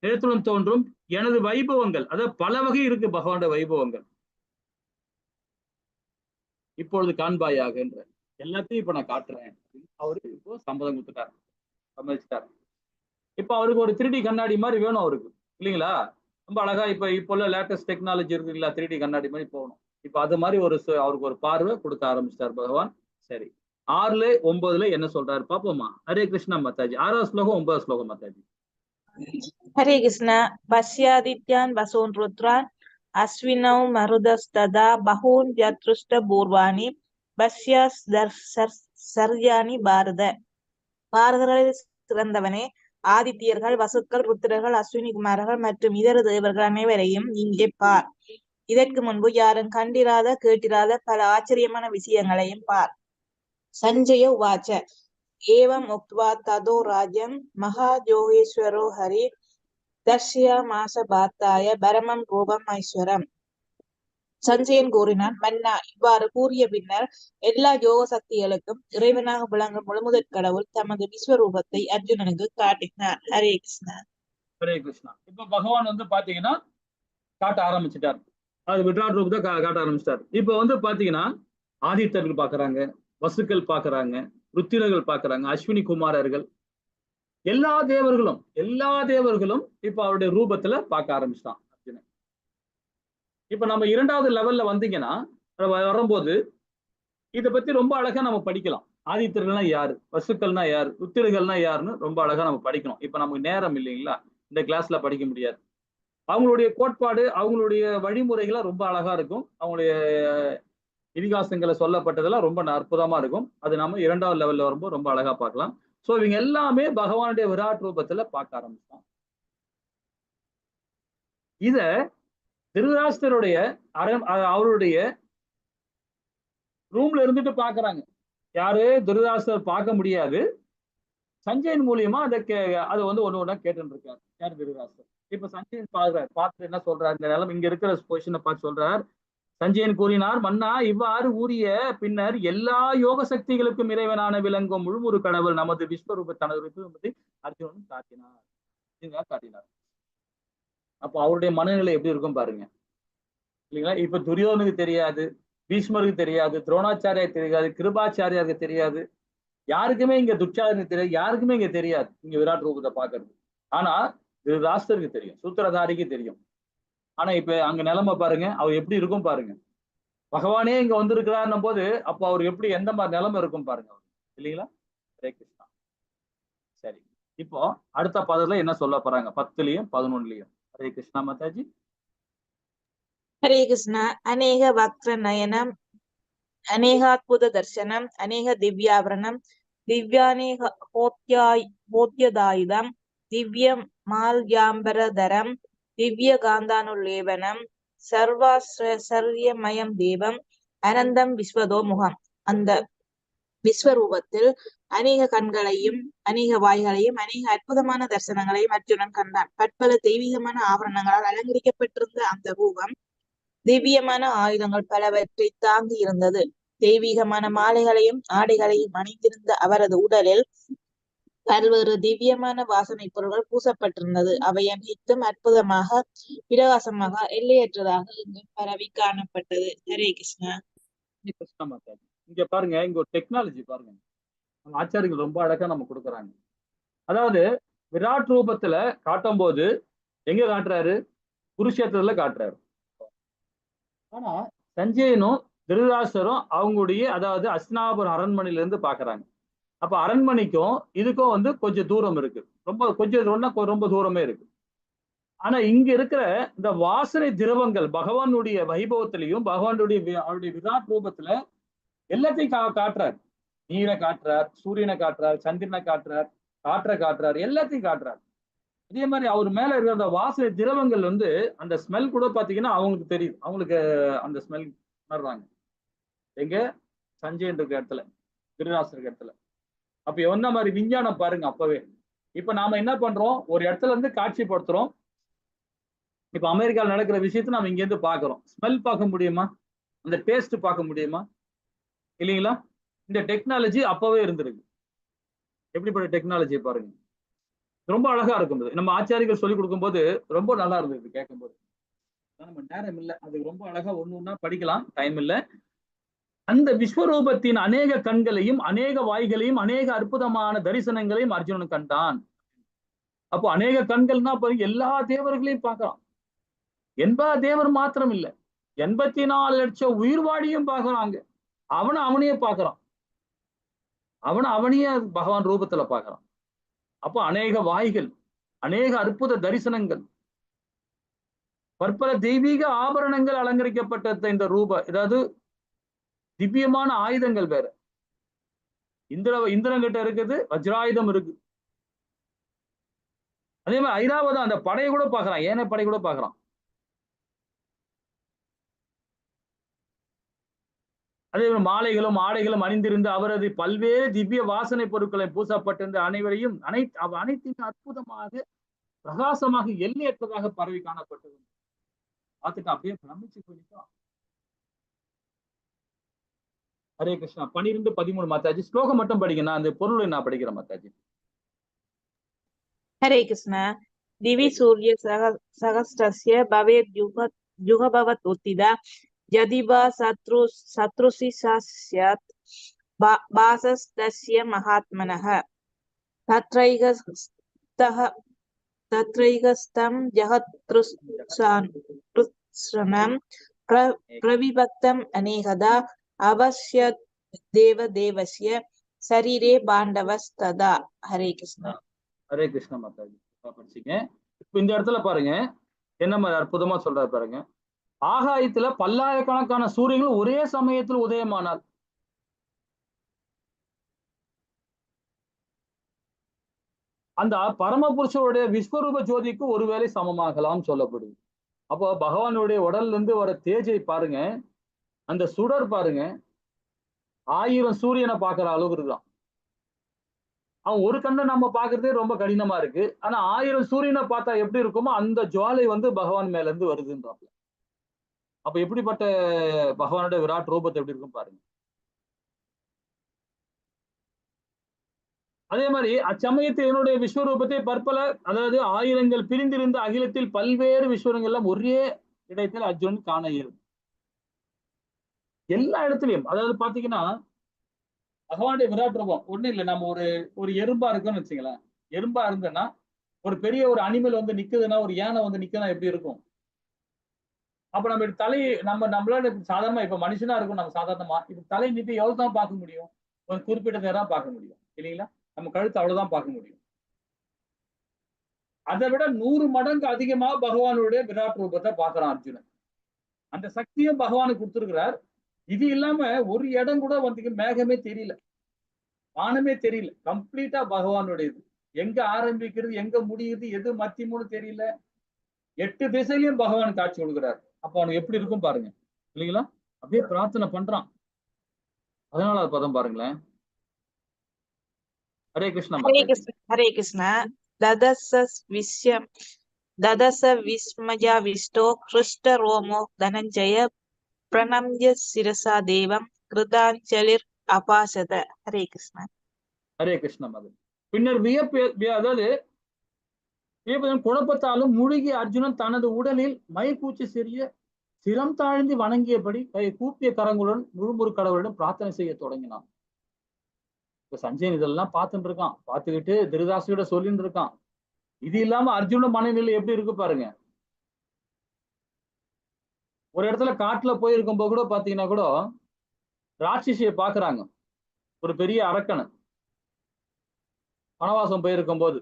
நிறத்துடன் தோன்றும் எனது வைபவங்கள், அதாவது பல வகை இருக்கு பகவானுடைய வைபவங்கள், இப்பொழுது காண்பாயாக என்ற எல்லாத்தையும் இப்ப நான் காட்டுறேன். அவரு இப்போ சம்மதம் கொடுத்துட்டாரு, சம்மதிச்சிட்டாரு. இப்ப அவருக்கு ஒரு 3D கண்ணாடி மாதிரி வேணும் அவருக்கு இல்லைங்களா? ரொம்ப அழகா இப்போ உள்ள லேட்டஸ்ட் டெக்னாலஜி இருக்கு இல்ல, 3D கண்ணாடி மாதிரி போகணும். இப்ப அது மாதிரி அவருக்கு ஒரு பார்வை கொடுக்க ஆரம்பிச்சிட்டார் பகவான். சரி, 6, 9 என்ன சொல்றாரு பாப்போமா? ஹரே கிருஷ்ணா மாதாஜி. 6வது ஸ்லோகம் 9வது ஸ்லோகம் மாதாஜி. ஹரே கிருஷ்ணா. பஸ்யாதித்யான் வசோன் ருத்ரான் அஸ்வினௌ மருதஸ்ததா பகூன் யத்ருஷ்ட பூர்வாணி பஸ்யாஸ் சர்யானி பாரத. பாரதர்களில் சிறந்தவனே, ஆதித்யர்கள், வசுக்கள், ருத்திரர்கள், அஸ்வினி குமாரர்கள் மற்றும் இதர தேவர்கள் அனைவரையும் இங்கே பார். இதற்கு முன்பு யாரும் கண்டிராத கேட்டிராத பல ஆச்சரியமான விஷயங்களையும் பார். சஞ்சய உவாச்ச ஏவம் உக்த்வா ததோ ராஜ்யம் மகா யோகேஸ்வரோ ஹரி தர்ஷ்யாமாச பார்த்தாய பரமம் ரூபம் ஐஸ்வரம். சஞ்சயன் கூறினான், மன்னா, இவ்வாறு கூறிய பின்னர் எல்லா யோக சக்திகளுக்கும் இறைவனாக விளங்கும் முழுமுதற் கடவுள் தமது விஸ்வரூபத்தை அர்ஜுனனுக்கு காட்டினார். ஹரே கிருஷ்ணா. ஹரே கிருஷ்ணா. இப்ப பகவான் பாத்தீங்கன்னா காட்ட ஆரம்பிச்சுட்டார், அது விராட் ரூபத்தை காட்ட ஆரம்பிச்சிட்டார். இப்ப பாத்தீங்கன்னா ஆதித்தர்கள் பாக்குறாங்க, வசுக்கள் பாக்குறாங்க, ருத்திரர்கள் பாக்குறாங்க, அஸ்வினி குமாரர்கள், எல்லா தேவர்களும் இப்ப அவருடைய ரூபத்துல பார்க்க ஆரம்பிச்சிட்டான் அர்ஜுனன். இப்ப நம்ம 2வது லெவல்ல வந்தீங்கன்னா வரும்போது இதை பத்தி ரொம்ப அழகா நம்ம படிக்கலாம். ஆதித்தர்கள்னா யாரு, வசுக்கள்னா யாரு, ருத்திரர்கள்னா யாருன்னு ரொம்ப அழகா நம்ம படிக்கணும். இப்ப நமக்கு நேரம் இல்லைங்களா, இந்த கிளாஸ்ல படிக்க முடியாது. அவங்களுடைய கோட்பாடு, அவங்களுடைய வழிமுறைகளை ரொம்ப அழகா இருக்கும். அவங்களுடைய இதிகாசங்களை சொல்லப்பட்டதெல்லாம் ரொம்ப அற்புதமா இருக்கும். அது நம்ம 2வது லெவல்ல வரும்போது ரொம்ப அழகா பார்க்கலாம். சோ இவங்க எல்லாமே பகவானுடைய விராட் ரூபத்துல பார்க்க ஆரம்பிச்சோம். இத திருதராஷ்டருடைய அவருடைய ரூம்ல இருந்துட்டு பாக்குறாங்க. யாரு? திருதராஷ்டர் பார்க்க முடியாது. சஞ்சயன் மூலியமா அதை வந்து ஒண்ணு ஒண்ணா கேட்டு இருக்காரு. யார்? திருதராஷ்டர். இப்ப சஞ்சயன் பாக்குறாரு. பார்த்துட்டு என்ன சொல்றாரு? இந்த நிலைமை இங்க இருக்கிற பொசிஷனை பார்த்து சொல்றார். சஞ்சயன் கூறினார், மன்னா, இவ்வாறு ஊறிய பின்னர் எல்லா யோக சக்திகளுக்கும் இறைவனான விளங்கும் முழுமுறு கடவுள் நமது விஸ்வரூப தனது அர்ஜுனன் காட்டினார். அப்போ அவருடைய மனநிலை எப்படி இருக்கும் பாருங்க, இல்லைங்களா? இப்ப துரியோதனுக்கு தெரியாது, பீஷ்மருக்கு தெரியாது, துரோணாச்சாரியாருக்கு தெரியாது, கிருபாச்சாரியாருக்கு தெரியாது, யாருக்குமே இங்க துச்சாதனுக்கு தெரியாது, யாருக்குமே இங்க தெரியாது இங்க விராட் ரூபத்தை பாக்குறது. ஆனா ராஷ்டருக்கு தெரியும், சூத்திரதாரிக்கு தெரியும். ஆனா இப்ப அங்க நிலைமை பாருங்க, அவர் எப்படி இருக்கும் பாருங்க. பகவானே இங்க வந்திருக்கிறாருன்னும் போது அப்போ அவர் எப்படி எந்த மாதிரி நிலைமை இருக்கும் பாருங்க, இல்லைங்களா? ஹரே கிருஷ்ணா. சரி, இப்போ அடுத்த பதத்துல என்ன சொல்ல போறாங்க 10லயும் 11லயும்? ஹரே கிருஷ்ணா மாதாஜி. ஹரே கிருஷ்ணா. அநேக வக்ர நயனம், அநேகாத்புத தர்சனம், அநேக திவ்யாபரணம், திவ்யானேக ஹோத்யதாயுதம், திவ்ய மால்யாம்பரதரம், திவ்ய காந்தானுலேபனம், சர்வமயம் தேவம், அனந்தம் விஸ்வதோ முகம். அந்த விஸ்வரூபத்தில் அநேக கண்களையும் அநேக வாய்களையும் அநேக அற்புதமான தரிசனங்களையும் அர்ஜுனன் கண்டான். பற்பல தெய்வீகமான ஆபரணங்களால் அலங்கரிக்கப்பட்டிருந்த அந்த ரூபம் திவ்யமான ஆயுதங்கள் பலவற்றை தாங்கி இருந்தது. தெய்வீகமான மாலைகளையும் ஆடைகளையும் அணிந்திருந்த அவரது உடலில் பல்வேறு திவ்யமான வாசனை பொருட்கள் பூசப்பட்டிருந்தது. அவை அனைத்தும் அற்புதமாக, பிரகாசமாக, எல்லையற்றதாக இங்கு பரவி காணப்பட்டது. ஹரே கிருஷ்ணா. கிருஷ்ணா மாதாஜி. இங்க பாருங்க, இங்க ஒரு டெக்னாலஜி பாருங்க, நம்ம ஆச்சாரிகள் ரொம்ப அழகா நம்ம கொடுக்குறாங்க. அதாவது விராட் ரூபத்துல காட்டும் போது எங்க காட்டுறாரு? குருஷேத்திரத்துல காட்டுறாரு. ஆனா சஞ்சயனும் திருதராஷ்டரும் அவங்களுடைய அதாவது அஸ்தினாபுரம் அரண்மனையில இருந்து பாக்குறாங்க. அப்ப அரண்மனைக்கும் இதுக்கும் வந்து கொஞ்சம் தூரம் இருக்கு, ரொம்ப தூரமே இருக்கு. ஆனா இங்க இருக்கிற இந்த வாசனை திரவங்கள் பகவானுடைய வைபவத்திலையும் பகவானுடைய அவருடைய விராட் ரூபத்துல எல்லாத்தையும் காட்டுறார். நீரை காட்டுறார், சூரியனை காட்டுறார், சந்திரனை காட்டுறார், காற்றை காட்டுறார், எல்லாத்தையும் காட்டுறார். அதே மாதிரி அவர் மேல இருக்கிற அந்த வாசனை திரவங்கள் வந்து அந்த ஸ்மெல் கூட பாத்தீங்கன்னா அவங்களுக்கு தெரியுது, அவங்களுக்கு அந்த ஸ்மெல் உணர்றாங்க. எங்க? சஞ்சயன் இருக்கிற இடத்துல, திருராசர் இருக்கிற இடத்துல. அப்ப என்ன மாதிரி விஞ்ஞானம் பாருங்க அப்பவே. இப்ப நாம என்ன பண்றோம்? ஒரு இடத்துல இருந்து காட்சிப்படுத்துறோம். இப்ப அமெரிக்காவில் நடக்கிற விஷயத்தை நம்ம இங்க இருந்து பாக்குறோம். ஸ்மெல் பார்க்க முடியுமா? அந்த டேஸ்ட் பார்க்க முடியுமா? இல்லைங்களா? இந்த டெக்னாலஜி அப்பவே இருந்திருக்கு. எப்படிப்பட்ட டெக்னாலஜி பாருங்க, ரொம்ப அழகா இருக்கும். நம்ம ஆச்சாரிகள் சொல்லி கொடுக்கும் போது ரொம்ப நல்லா இருந்தது கேட்கும் போது. நம்ம நேரம் இல்லை, அது ரொம்ப அழகா ஒண்ணு ஒண்ணா படிக்கலாம், டைம் இல்லை. அந்த விஸ்வரூபத்தின் அநேக கண்களையும் அநேக வாய்களையும் அநேக அற்புதமான தரிசனங்களையும் அர்ஜுனன் கண்டான். அப்போ அநேக கண்கள்னா பாருங்க, எல்லா தேவர்களையும் பார்க்கலாம். 80 தேவர் மாத்திரம் இல்லை, 84 லட்சம் உயிர்வாழியும் பார்க்கறாங்க. அவனையே பார்க்கறான், அவனையே பகவான் ரூபத்துல பார்க்கறான். அப்போ அநேக வாய்கள், அநேக அற்புத தரிசனங்கள், பற்பல தெய்வீக ஆபரணங்கள் அலங்கரிக்கப்பட்ட இந்த ரூப, அதாவது திவ்யமான ஆயுதங்கள் வேற. இந்திரன் கிட்ட இருக்குது வஜ்ராயுதம் இருக்கு. அதே மாதிரி ஐராவதம் அந்த படையை கூட பார்க்கறான், ஏன படை கூட பார்க்கறான். அதே மாதிரி மாலைகளும் ஆடைகளும் அணிந்திருந்த அவரது பல்வேறு திவ்ய வாசனை பொருட்களை பூசப்பட்டிருந்த அனைத்தையும் அற்புதமாக பிரகாசமாக எல்லையற்றதாக பரவி காணப்பட்டது. பார்த்துட்டு அப்படியே பிரமிச்சு போயிட்டான். ஹரே கிருஷ்ணா. 12, 13 மாதாஜி. ஸ்லோகம் மட்டும் படிங்க, நான் அந்த பொருளை நான் படிக்கிறேன் மாதாஜி. ஹரே கிருஷ்ணா. திவி சூரிய சகஸ்ரஸ்ய பவேத் யுகபவத் உத்திதா யதிவா சத்ருசி ஸ்யாத் பாசஸ்தஸ்ய மகாத்மனஹ தத்ரைகஸ்தம் ஜகத்ருஸ்ரணம் பிரவிபக்தம் அநேகதா அவஸ்ய தேவஸ்ய சரீரே பாண்டவஸ்ததா. ஹரே கிருஷ்ணா. ஹரே கிருஷ்ணா மாதாஜி. படிச்சீங்க. இப்ப இந்த இடத்துல பாருங்க என்ன மாதிரி அற்புதமா சொல்றாரு பாருங்க. ஆகாயத்துல பல்லாயிரக்கணக்கான சூரியன்கள் ஒரே சமயத்தில் உதயமானால் அந்த பரமபுருஷருடைய விஸ்வரூப ஜோதிக்கு ஒருவேளை சமமாகலாம் சொல்லப்படுது. அப்போ பகவானுடைய உடல்ல இருந்து வர தேஜை பாருங்க, அந்த சுடர் பாருங்க, 1000 சூரியனை பாக்குற அளவுக்கு இருக்கான். அவன் ஒரு கண்ணை நம்ம பாக்குறதே ரொம்ப கடினமா இருக்கு. ஆனா 1000 சூரியனை பார்த்தா எப்படி இருக்குமோ அந்த ஜுவாலை வந்து பகவான் மேல இருந்து வருதுன்றாப்ல. அப்ப எப்படிப்பட்ட பகவானுடைய விராட் ரூபத்தை எப்படி இருக்கும் பாருங்க. அதே மாதிரி அச்சமயத்தில் என்னுடைய விஸ்வரூபத்தை பற்பல, அதாவது 1000 பிரிந்திருந்த அகிலத்தில் பல்வேறு விஸ்வரங்கள் எல்லாம் ஒரே இடத்தில் அர்ஜுனன் காண இயலும். எல்லா இடத்துலயும் அதாவது பாத்தீங்கன்னா பகவானுடைய விராட் ரூபம் ஒண்ணும் இல்லை. நம்ம ஒரு ஒரு எறும்பா இருக்குன்னு வச்சுங்களேன். எறும்பா இருந்ததுன்னா ஒரு பெரிய ஒரு அனிமல் வந்து நிக்குதுன்னா, ஒரு யானை வந்து நிக்குதுன்னா எப்படி இருக்கும்? அப்ப நம்ம தலை நம்மளால சாதாரணமா இப்ப மனுஷனா இருக்கும் நம்ம சாதாரணமா இப்ப தலை நீட்டி எவ்வளவு தான் பார்க்க முடியும்? ஒரு குறிப்பிட்ட நேரம் பார்க்க முடியும் இல்லைங்களா? நம்ம கழுத்து அவ்வளவுதான் பார்க்க முடியும். அதை விட 100 மடங்கு அதிகமா பகவானுடைய விராட் ரூபத்தை பார்க்கிறான் அர்ஜுனன். அந்த சக்தியும் பகவானுக்கு கொடுத்திருக்கிறார். இது இல்லாம ஒரு இடம் கூட வந்து மேகமே தெரியல, வானமே தெரியல. கம்ப்ளீட்டா பகவானுடையது. எங்க ஆரம்பிக்கிறது, எங்க முடியுது, எது மத்தியமுன்னு தெரியல. 8 திசையிலையும் பகவான் காட்சி கொடுக்கிறார். அப்ப அவனுக்கு எப்படி இருக்கும் பாருங்க இல்லைங்களா? அப்படியே பிரார்த்தனை பண்றான். 14வது பதம் பாருங்களேன். ஹரே கிருஷ்ணா ஹரே மாதாஜி. கிருஷ்ண ஹரே கிருஷ்ண ததச விஸ்மயாவிஷ்டோ ஹிருஷ்ட ரோமோ தனஞ்சய பிரணம்ய சிரசா தேவம் கிருதாஞ்சலிர் அபாசத. ஹரே கிருஷ்ண ஹரே கிருஷ்ணா மாதாஜி. பின்னர் அதாவது குழப்பத்தாலும் மூழ்கி அர்ஜுனன் தனது உடலில் மயிர்கூச்சி சிறிய சிரம் தாழ்ந்து வணங்கியபடி கூப்பிய கரங்களுடன் முழுமுறு கடவுளிடம் பிரார்த்தனை செய்ய தொடங்கினான். இப்ப சஞ்சயன் இதெல்லாம் பார்த்துட்டு இருக்கான். பார்த்துக்கிட்டு திருதாசியோட சொல்லிட்டு இருக்கான். இது இல்லாம அர்ஜுன மனநிலை எப்படி இருக்கு பாருங்க. ஒரு இடத்துல காட்டுல போயிருக்கும் போது கூட பாத்தீங்கன்னா கூட ராட்சசியை பாக்குறாங்க. ஒரு பெரிய அரக்கனை வனவாசம் போயிருக்கும் போது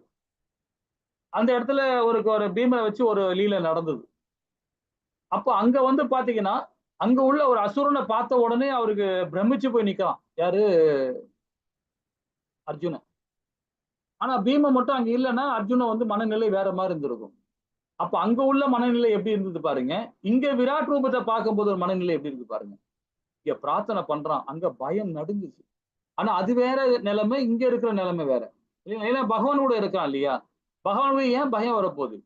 அந்த இடத்துல ஒரு பீமனை வச்சு ஒரு லீலை நடந்தது. அப்போ அங்க வந்து பாத்தீங்கன்னா அங்க உள்ள ஒரு அசுரனை பார்த்த உடனே அவருக்கு பிரமிச்சு போய் நிக்கிறான். யாரு? அர்ஜுனன். ஆனா பீம மட்டும் அங்க இல்லைன்னா அர்ஜுனன் வந்து மனநிலை வேற மாதிரி இருந்திருக்கும். அப்ப அங்க உள்ள மனநிலை எப்படி இருந்தது பாருங்க. இங்க விராட் ரூபத்தை பார்க்கும்போது ஒரு மனநிலை எப்படி இருக்கு பாருங்க. இங்க பிரார்த்தனை பண்றான், அங்க பயம் நடுங்குச்சு. ஆனா அது வேற நிலைமை, இங்க இருக்கிற நிலைமை வேற. ஏன்னா பகவான் கூட இருக்கான் இல்லையா? பகவானுக்கு ஏன் பயம் வரப்போகுது?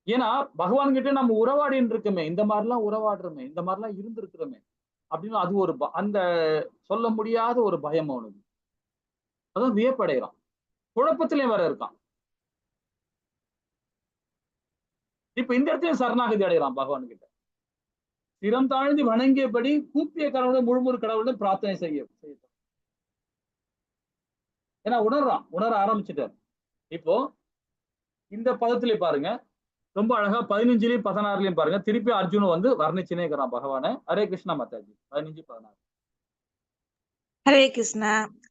ஏன்னா பகவான் கிட்ட நம்ம உறவாடின்னு இருக்கோமே, இந்த மாதிரிலாம் உறவாடுறோமே, இந்த மாதிரிலாம் இருந்திருக்கிறோமே அப்படின்னு அது ஒரு அந்த சொல்ல முடியாத ஒரு பயம் அவனுக்கு. அதான் வியப்படைகிறான். குழப்பத்திலையும் வேற இருக்கான். இப்ப இந்த இடத்துல சரணாகதி அடைகிறான் பகவான் கிட்ட. சிரம் தாழ்ந்து வணங்கியபடி கூப்பிய கடவுளுடன் முழுமுறு கடவுளுடன் பிரார்த்தனை செய்ய. ஏன்னா உணர ஆரம்பிச்சுட்டார். இப்போ இந்த பதத்திலே பாருங்க ரொம்ப அழகா 15லயும் 16லயும் பாருங்க திருப்பி அர்ஜுனன் வந்து வர்ணிச்சுனே இருக்கிறான் பகவான. ஹரே கிருஷ்ணா மாதாஜி. 15, 16. ஹரே கிருஷ்ண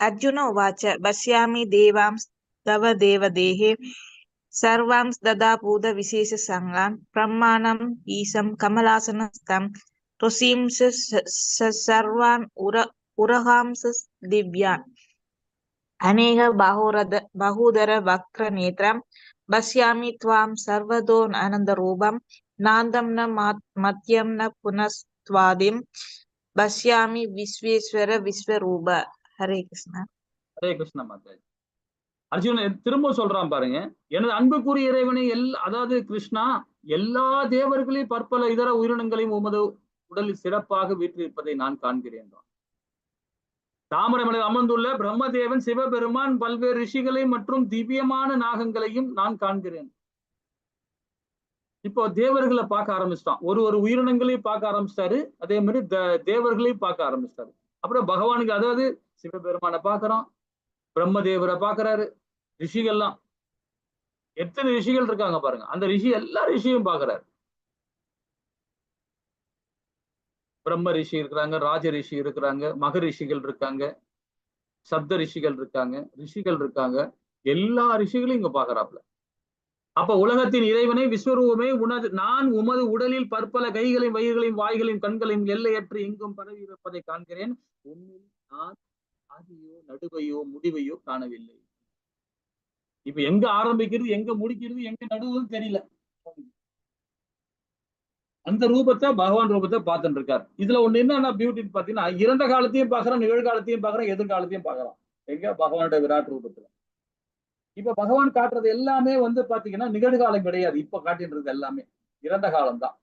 அர்ஜுன உவாச்ச பஷ்யாமி தேவாம்ஸ் தவ தேவதேஹே சர்வாம்ஸ் ததா பூத விசேஷ சங்கான் பிரம்மாணம் ஈசம் கமலாசனஸ்தம் ருசீம்ச சர்வான் உரகாம்ச திவ்யான் அநேக பகூதர வக்ர நேத்ரம் பஷ்யாமி த்வாம் சர்வதோ அனந்த ரூபம் நாந்தம் ந மத்யம் ந புனஸ்த்வாதிம் பஷ்யாமி விஸ்வேஸ்வர விஸ்வரூப. ஹரே கிருஷ்ணா. ஹரே கிருஷ்ணா மாதாஜி. அர்ஜுனன் திரும்ப சொல்றான் பாருங்க. எனது அன்புக்குரிய இறைவனை அதாவது கிருஷ்ணா, எல்லா தேவர்களையும் பற்பல இதர உயிரினங்களையும் உமது உடலில் சிறப்பாக வீற்றிருப்பதை நான் காண்கிறேன். தாமரை மலையில் அமர்ந்துள்ள பிரம்மதேவன், சிவபெருமான், பல்வேறு ரிஷிகளை மற்றும் திவ்யமான நாகங்களையும் நான் காண்கிறேன். இப்போ தேவர்களை பார்க்க ஆரம்பிச்சிட்டான். ஒரு உயிரினங்களையும் பார்க்க ஆரம்பிச்சிட்டாரு. அதே மாதிரி தேவர்களையும் பார்க்க ஆரம்பிச்சிட்டாரு. அப்புறம் பகவானுக்கு அதாவது சிவபெருமானை பார்க்கறான், பிரம்மதேவரை பார்க்கிறாரு, ரிஷிகள்லாம் எத்தனை ரிஷிகள் இருக்காங்க பாருங்க. அந்த ரிஷி எல்லா ரிஷியும் பார்க்கிறாரு. பிரம்ம ரிஷி இருக்கிறாங்க, ராஜ ரிஷி இருக்கிறாங்க, மக ரிஷிகள் இருக்காங்க, சப்த ரிஷிகள் இருக்காங்க, எல்லா ரிஷிகளையும் இங்க பாக்குறாப்ல. அப்ப உலகத்தின் இறைவனை விஸ்வரூபமே நான் உமது உடலில் பற்பல கைகளையும் வயிறுகளையும் வாய்களையும் கண்களையும் எல்லையற்று எங்கும் பரவி இருப்பதை காண்கிறேன். உண்மையில் நான் ஆதியோ நடுவையோ முடிவையோ காணவில்லை. இப்ப எங்க ஆரம்பிக்கிறது, எங்க முடிக்கிறது, எங்க நடுவுன்னு தெரியல. அந்த ரூபத்தை பகவான் ரூபத்தை பார்த்துட்டு இருக்காரு. இதுல ஒண்ணு என்னன்னா பியூட்டின்னு பாத்தீங்கன்னா, இறந்த காலத்தையும் பாக்குறோம், நிகழ்காலத்தையும் பாக்குறோம், எதிர்காலத்தையும் பாக்குறோம். எங்க பகவானுடைய விராட் ரூபத்துல. இப்ப பகவான் காட்டுறது எல்லாமே வந்து பாத்தீங்கன்னா நிகழ்காலம் கிடையாது. இப்ப காட்டின்றது எல்லாமே இறந்த காலம் தான்.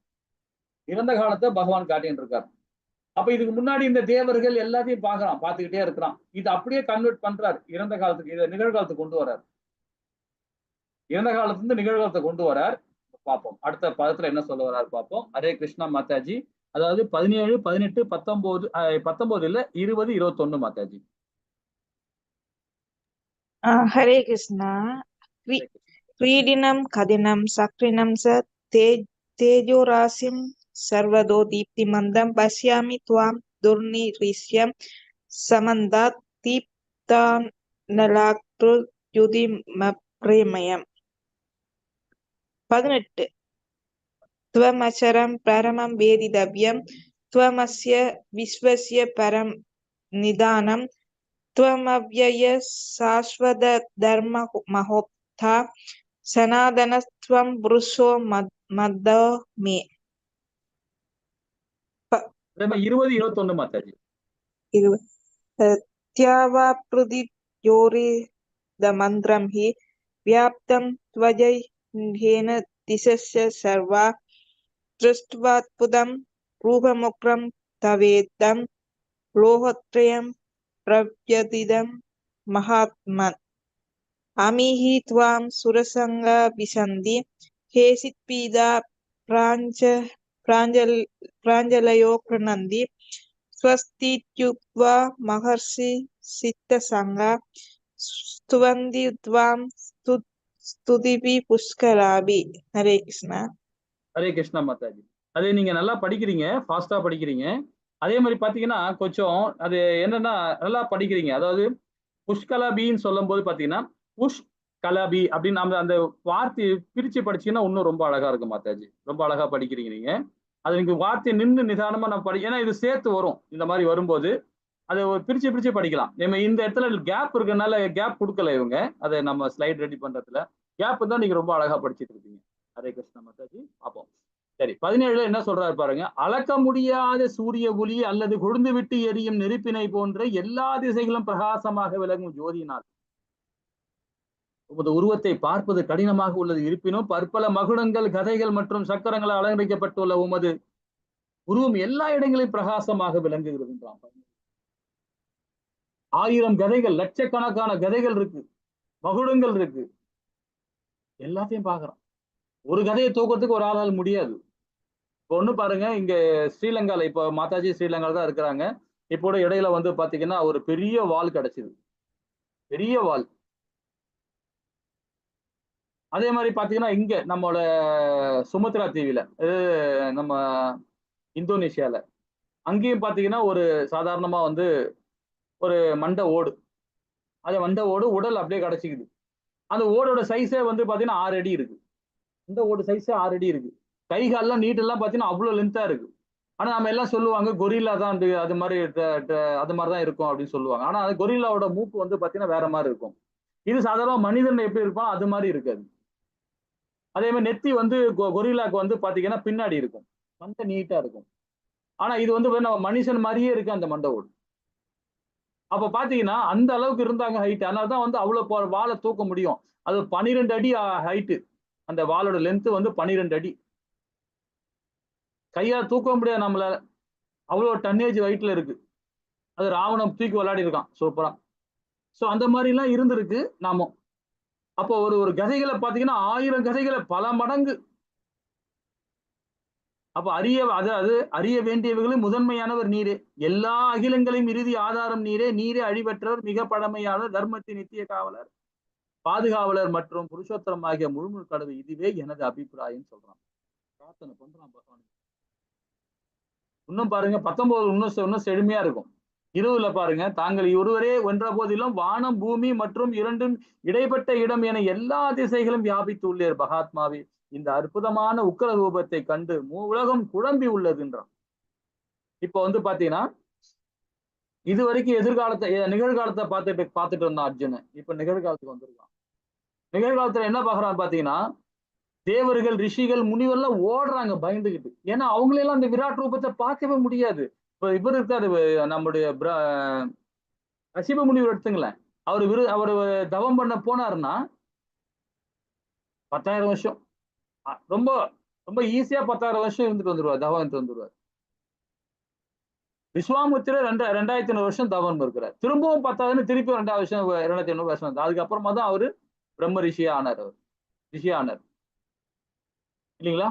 இறந்த காலத்தை பகவான் காட்டின்னு இருக்காரு. அப்ப இதுக்கு முன்னாடி இந்த தேவர்கள் எல்லாத்தையும் பாக்குறான், பாத்துக்கிட்டே இருக்கிறான். இது அப்படியே கன்வெர்ட் பண்றாரு இறந்த காலத்துக்கு, இதை நிகழ்காலத்துக்கு கொண்டு வர்றாரு. இறந்த காலத்துல இருந்து நிகழ்காலத்தை கொண்டு வரார். பார்ப்போம் அடுத்த பதத்துல என்ன சொல்ல வர்றாரு பார்ப்போம். ஹரே கிருஷ்ணா மாதாஜி. அதாவது 17, 18, 19, 19 இல்ல 20, 21 மாதாஜி. ஹரே கிருஷ்ணா. क्रीडिनं कदिनं सक्रिनं च तेजोराशिं सर्वतो दीप्तिमन्दं पश्यामि त्वां दुर्निरीक्ष्यं समन्तात् दीप्तानलाकृत्युतिमप्रेमयम्. 18 त्वमचरं परमं वेदितव्यं त्वमस्य विश्वस्य परं निदानं त्वमव्यय शाश्वत धर्ममहोक्ता सनातनस्त्वं पुरुषो मदो मे. 20, 21 மாதாஜி. त्यावापृथिव्योरिदमन्त्रं हि व्याप्तं त्वयैकेन दिशश्च सर्वा दृष्ट्वाद्भुतं रूपमुग्रं तवेदं लोहत्रयं प्रव्यथितं महात्मन्. अमीहि त्वां सुरसङ्गा विशन्ति केचित्पीडा प्राञ्जलयो गृह्णन्ति स्वस्तीत्युक्त्वा महर्षि सिद्धसङ्गा स्तुवन्ति त्वां स्तुतिभिः पुष्कराभिः. हरे कृष्णा. ஹரே கிருஷ்ணா மாதாஜி. அது நீங்க நல்லா படிக்கிறீங்க, ஃபாஸ்டா படிக்கிறீங்க. அதே மாதிரி பாத்தீங்கன்னா கொஞ்சம் அது என்னன்னா நல்லா படிக்கிறீங்க. அதாவது புஷ்கலாபின்னு சொல்லும் போது பாத்தீங்கன்னா புஷ் கலாபி அப்படின்னு நம்ம அந்த வார்த்தையை பிரிச்சு படிச்சீங்கன்னா இன்னும் ரொம்ப அழகா இருக்கும் மாதாஜி. ரொம்ப அழகா படிக்கிறீங்க நீங்க. அது நீங்க வார்த்தையை நின்று நிதானமா நம்ம ஏன்னா இது சேர்த்து வரும். இந்த மாதிரி வரும்போது அதை பிரிச்சு பிரிச்சு படிக்கலாம். நம்ம இந்த இடத்துல கேப் இருக்கனால கேப் கொடுக்கல இவங்க. அதை நம்ம ஸ்லைட் ரெடி பண்றதுல கேப் தான் நீங்க ரொம்ப அழகா படிச்சுட்டு இருக்கீங்க. ஹரே கிருஷ்ணா மாதாஜி. பார்ப்போம். சரி 17 என்ன சொல்றாரு பாருங்க. அளக்க முடியாத சூரிய ஒளி அல்லது கொழுந்து விட்டு எரியும் நெருப்பினை போன்ற எல்லா திசைகளும் பிரகாசமாக விளங்கும் ஜோதியினால் உமது உருவத்தை பார்ப்பது கடினமாக உள்ளது. இருப்பினும் பற்பல மகுடங்கள், கதைகள் மற்றும் சக்கரங்களால் அலங்கரிக்கப்பட்டுள்ள உமது உருவம் எல்லா இடங்களிலும் பிரகாசமாக விளங்குகிறது. 1000 கதைகள், லட்சக்கணக்கான கதைகள் இருக்கு, மகுடங்கள் இருக்கு, எல்லாத்தையும் பாக்குறோம். ஒரு கதையை தூக்கிறதுக்கு ஒரு ஆளால் முடியாது. இப்போ ஒண்ணு பாருங்க, இங்க ஸ்ரீலங்கால இப்போ மாதாஜி ஸ்ரீலங்கால தான் இருக்கிறாங்க. இப்போ இடையில வந்து பாத்தீங்கன்னா ஒரு பெரிய வால் கிடைச்சது, பெரிய வால். அதே மாதிரி பாத்தீங்கன்னா இங்க நம்மளோட சுமத்ரா தீவில, நம்ம இந்தோனேஷியால, அங்கேயும் பாத்தீங்கன்னா ஒரு சாதாரணமா வந்து ஒரு மண்டை ஓடு, அது மண்டை ஓடு உடல் அப்படியே கிடைச்சிக்குது. அந்த ஓடோட சைஸே வந்து பாத்தீங்கன்னா 6 அடி இருக்கு. இந்த ஓடு சைஸே 6 அடி இருக்கு. கை கால்லாம் நீட்டெல்லாம் பாத்தீங்கன்னா அவ்வளவு லென்த்தா இருக்கு. ஆனா நம்ம எல்லாம் சொல்லுவாங்க கொரில்லா தான் அது மாதிரி தான் இருக்கும் அப்படின்னு சொல்லுவாங்க. ஆனா அது கொரில்லாவோட மூக்கு வந்து பாத்தீங்கன்னா வேற மாதிரி இருக்கும். இது சாதாரண மனிதன் எப்படி இருப்பான் அது மாதிரி இருக்காது. அதே மாதிரி நெத்தி வந்து கொரில்லாக்கு வந்து பாத்தீங்கன்னா பின்னாடி இருக்கும், மண்டை நீட்டா இருக்கும். ஆனா இது வந்து நம்ம மனுஷன் மாதிரியே இருக்கு அந்த மண்டை ஓடு. அப்ப பாத்தீங்கன்னா அந்த அளவுக்கு இருந்தாங்க ஹைட். அதனாலதான் வந்து அவ்வளவு வாழை தூக்க முடியும். அது 12 அடி ஹைட்டு. அந்த வாளோட லென்த் வந்து 12 அடி. கையால் தூக்க முடியாது நம்மளால, அவ்வளவு டன்னேஜ் வெயிட்ல இருக்கு. அது ராவணம் தூக்கி விளையாடி இருக்கான் சூப்பரா. சோ அந்த மாதிரி எல்லாம் இருந்திருக்கு நாமும். அப்போ ஒரு கதைகளை பாத்தீங்கன்னா 1000 கதைகளை பல மடங்கு. அப்ப அதாவது அறிய வேண்டியவர்களும் முதன்மையானவர் நீரே, எல்லா அகிலங்களையும் இறுதி ஆதாரம் நீரே, நீரே அழிவற்றவர், மிக பழமையாளர், தர்மத்தின் நித்திய காவலர், பாதுகாவலர் மற்றும் புருஷோத்தரம் ஆகிய முழுமுழு கடவுள், இதுவே எனது அபிப்பிராயம் சொல்றான். பிரார்த்தனை பண்றான் பகவான். இன்னும் பாருங்க 19 இன்னும் செழுமையா இருக்கும். 20ல பாருங்க, தாங்கள் ஒருவரே வென்ற போதிலும் வானம் பூமி மற்றும் இரண்டும் இடைப்பட்ட இடம் என எல்லா திசைகளும் வியாபித்து உள்ளேர் பகாத்மாவே. இந்த அற்புதமான உக்கர ரூபத்தை கண்டு உலகம் குழம்பி உள்ளதுன்றான். இப்ப வந்து பாத்தீங்கன்னா இது வரைக்கும் எதிர்காலத்தை நிகழ்காலத்தை பார்த்துட்டு இருந்தான் அர்ஜுனன். இப்ப நிகழ்காலத்துக்கு வந்திருக்கான். நிகழ்காலத்துல என்ன பாக்குறான்னு பாத்தீங்கன்னா தேவர்கள், ரிஷிகள், முனிவர்லாம் ஓடுறாங்க பயந்துகிட்டு. ஏன்னா அவங்களெல்லாம் அந்த விராட் ரூபத்தை பார்க்கவே முடியாது. இப்ப இவர் இருக்காரு, நம்முடைய கசிப முனிவர் எடுத்துங்களேன். அவரு தவம் பண்ண போனாருன்னா 10,000 வருஷம், ரொம்ப ரொம்ப ஈஸியா 10,000 வருஷம் இருந்துட்டு வந்துருவார், தவம் இருந்துட்டு வந்துருவார். விஸ்வாமித்திரர் 2500 வருஷம் தவம் இருக்கிறார். திரும்பவும் 10,000 திருப்பி 2500 வருஷம். அதுக்கப்புறமா தான் அவரு பிரம்ம ரிஷியா ஆனார். அவர் ரிஷியா ஆனார் இல்லைங்களா?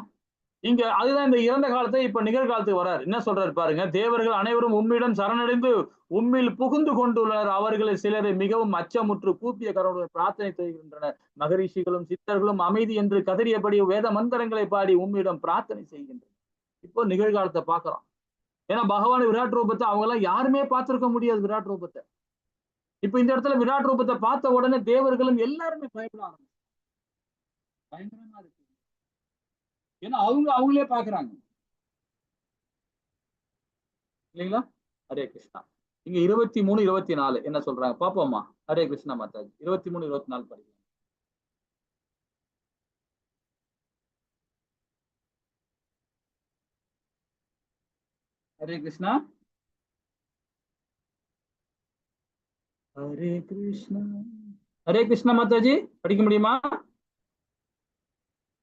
இங்க அதுதான் இந்த இறந்த காலத்தை இப்ப நிகழ்காலத்துக்கு வராரு. என்ன சொல்றாரு பாருங்க. தேவர்கள் அனைவரும் உம்மிடம் சரணடைந்து உம்மில் புகுந்து கொண்டுள்ளனர். அவர்களை சிலரை மிகவும் அச்சமுற்று கூப்பிய கரவுடன் பிரார்த்தனை செய்கின்றனர். மகரிஷிகளும் சித்தர்களும் அமைதி என்று கதறியபடி வேத மந்திரங்களை பாடி உம்மிடம் பிரார்த்தனை செய்கின்றனர். இப்போ நிகழ்காலத்தை பார்க்கலாம். ஏன்னா பகவான் விராட் ரூபத்தை அவங்க எல்லாம் யாருமே பார்த்திருக்க முடியாது. விராட் ரூபத்தை இப்ப இந்த இடத்துல விராட் ரூபத்தை பார்த்த உடனே தேவர்களும் எல்லாருமே பயப்பட ஆரம்பிச்சு. பயங்கரமா இருக்கு. ஏன்னா அவங்களே பாக்குறாங்க இல்லைங்களா? ஹரே கிருஷ்ணா. இங்க 23, 24 என்ன சொல்றாங்க பாப்போமா? ஹரே கிருஷ்ணா மாதாஜி. 23, 24 படிக்கலாம். ஹரே கிருஷ்ணா. ஹரே கிருஷ்ணா. ஹரே கிருஷ்ணா மாதாஜி படிக்க முடியுமா?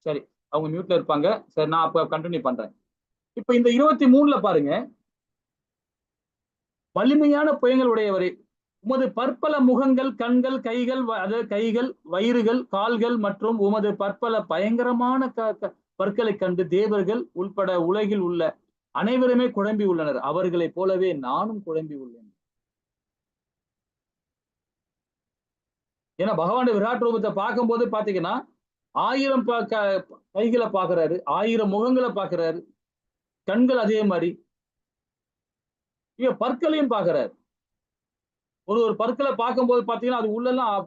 சரி, அவங்க மியூட்ல இருப்பாங்க. சரி, நான் அப்ப கண்டினியூ பண்றேன். இப்ப இந்த 23ல பாருங்க. வலிமையான புயங்கள் உடையவரே, உமது பற்பல முகங்கள், கண்கள், கைகள், அதாவது கைகள், வயிறுகள், கால்கள் மற்றும் உமது பற்பல பயங்கரமான பற்களை கண்டு தேவர்கள் உள்பட உலகில் உள்ள அனைவருமே குழம்பி உள்ளனர். அவர்களைப் போலவே நானும் குழம்பி உள்ளேன். ஏன்னா பகவான் விராட் ரூபத்தை பார்க்கும் போது பாத்தீங்கன்னா 1000 கைகளை பாக்குறாரு, 1000 முகங்களை பாக்குறாரு, கண்கள் அதே மாதிரி, இவ பற்களையும் பாக்குறாரு. ஒரு பற்களை பார்க்கும்போது பாத்தீங்கன்னா அது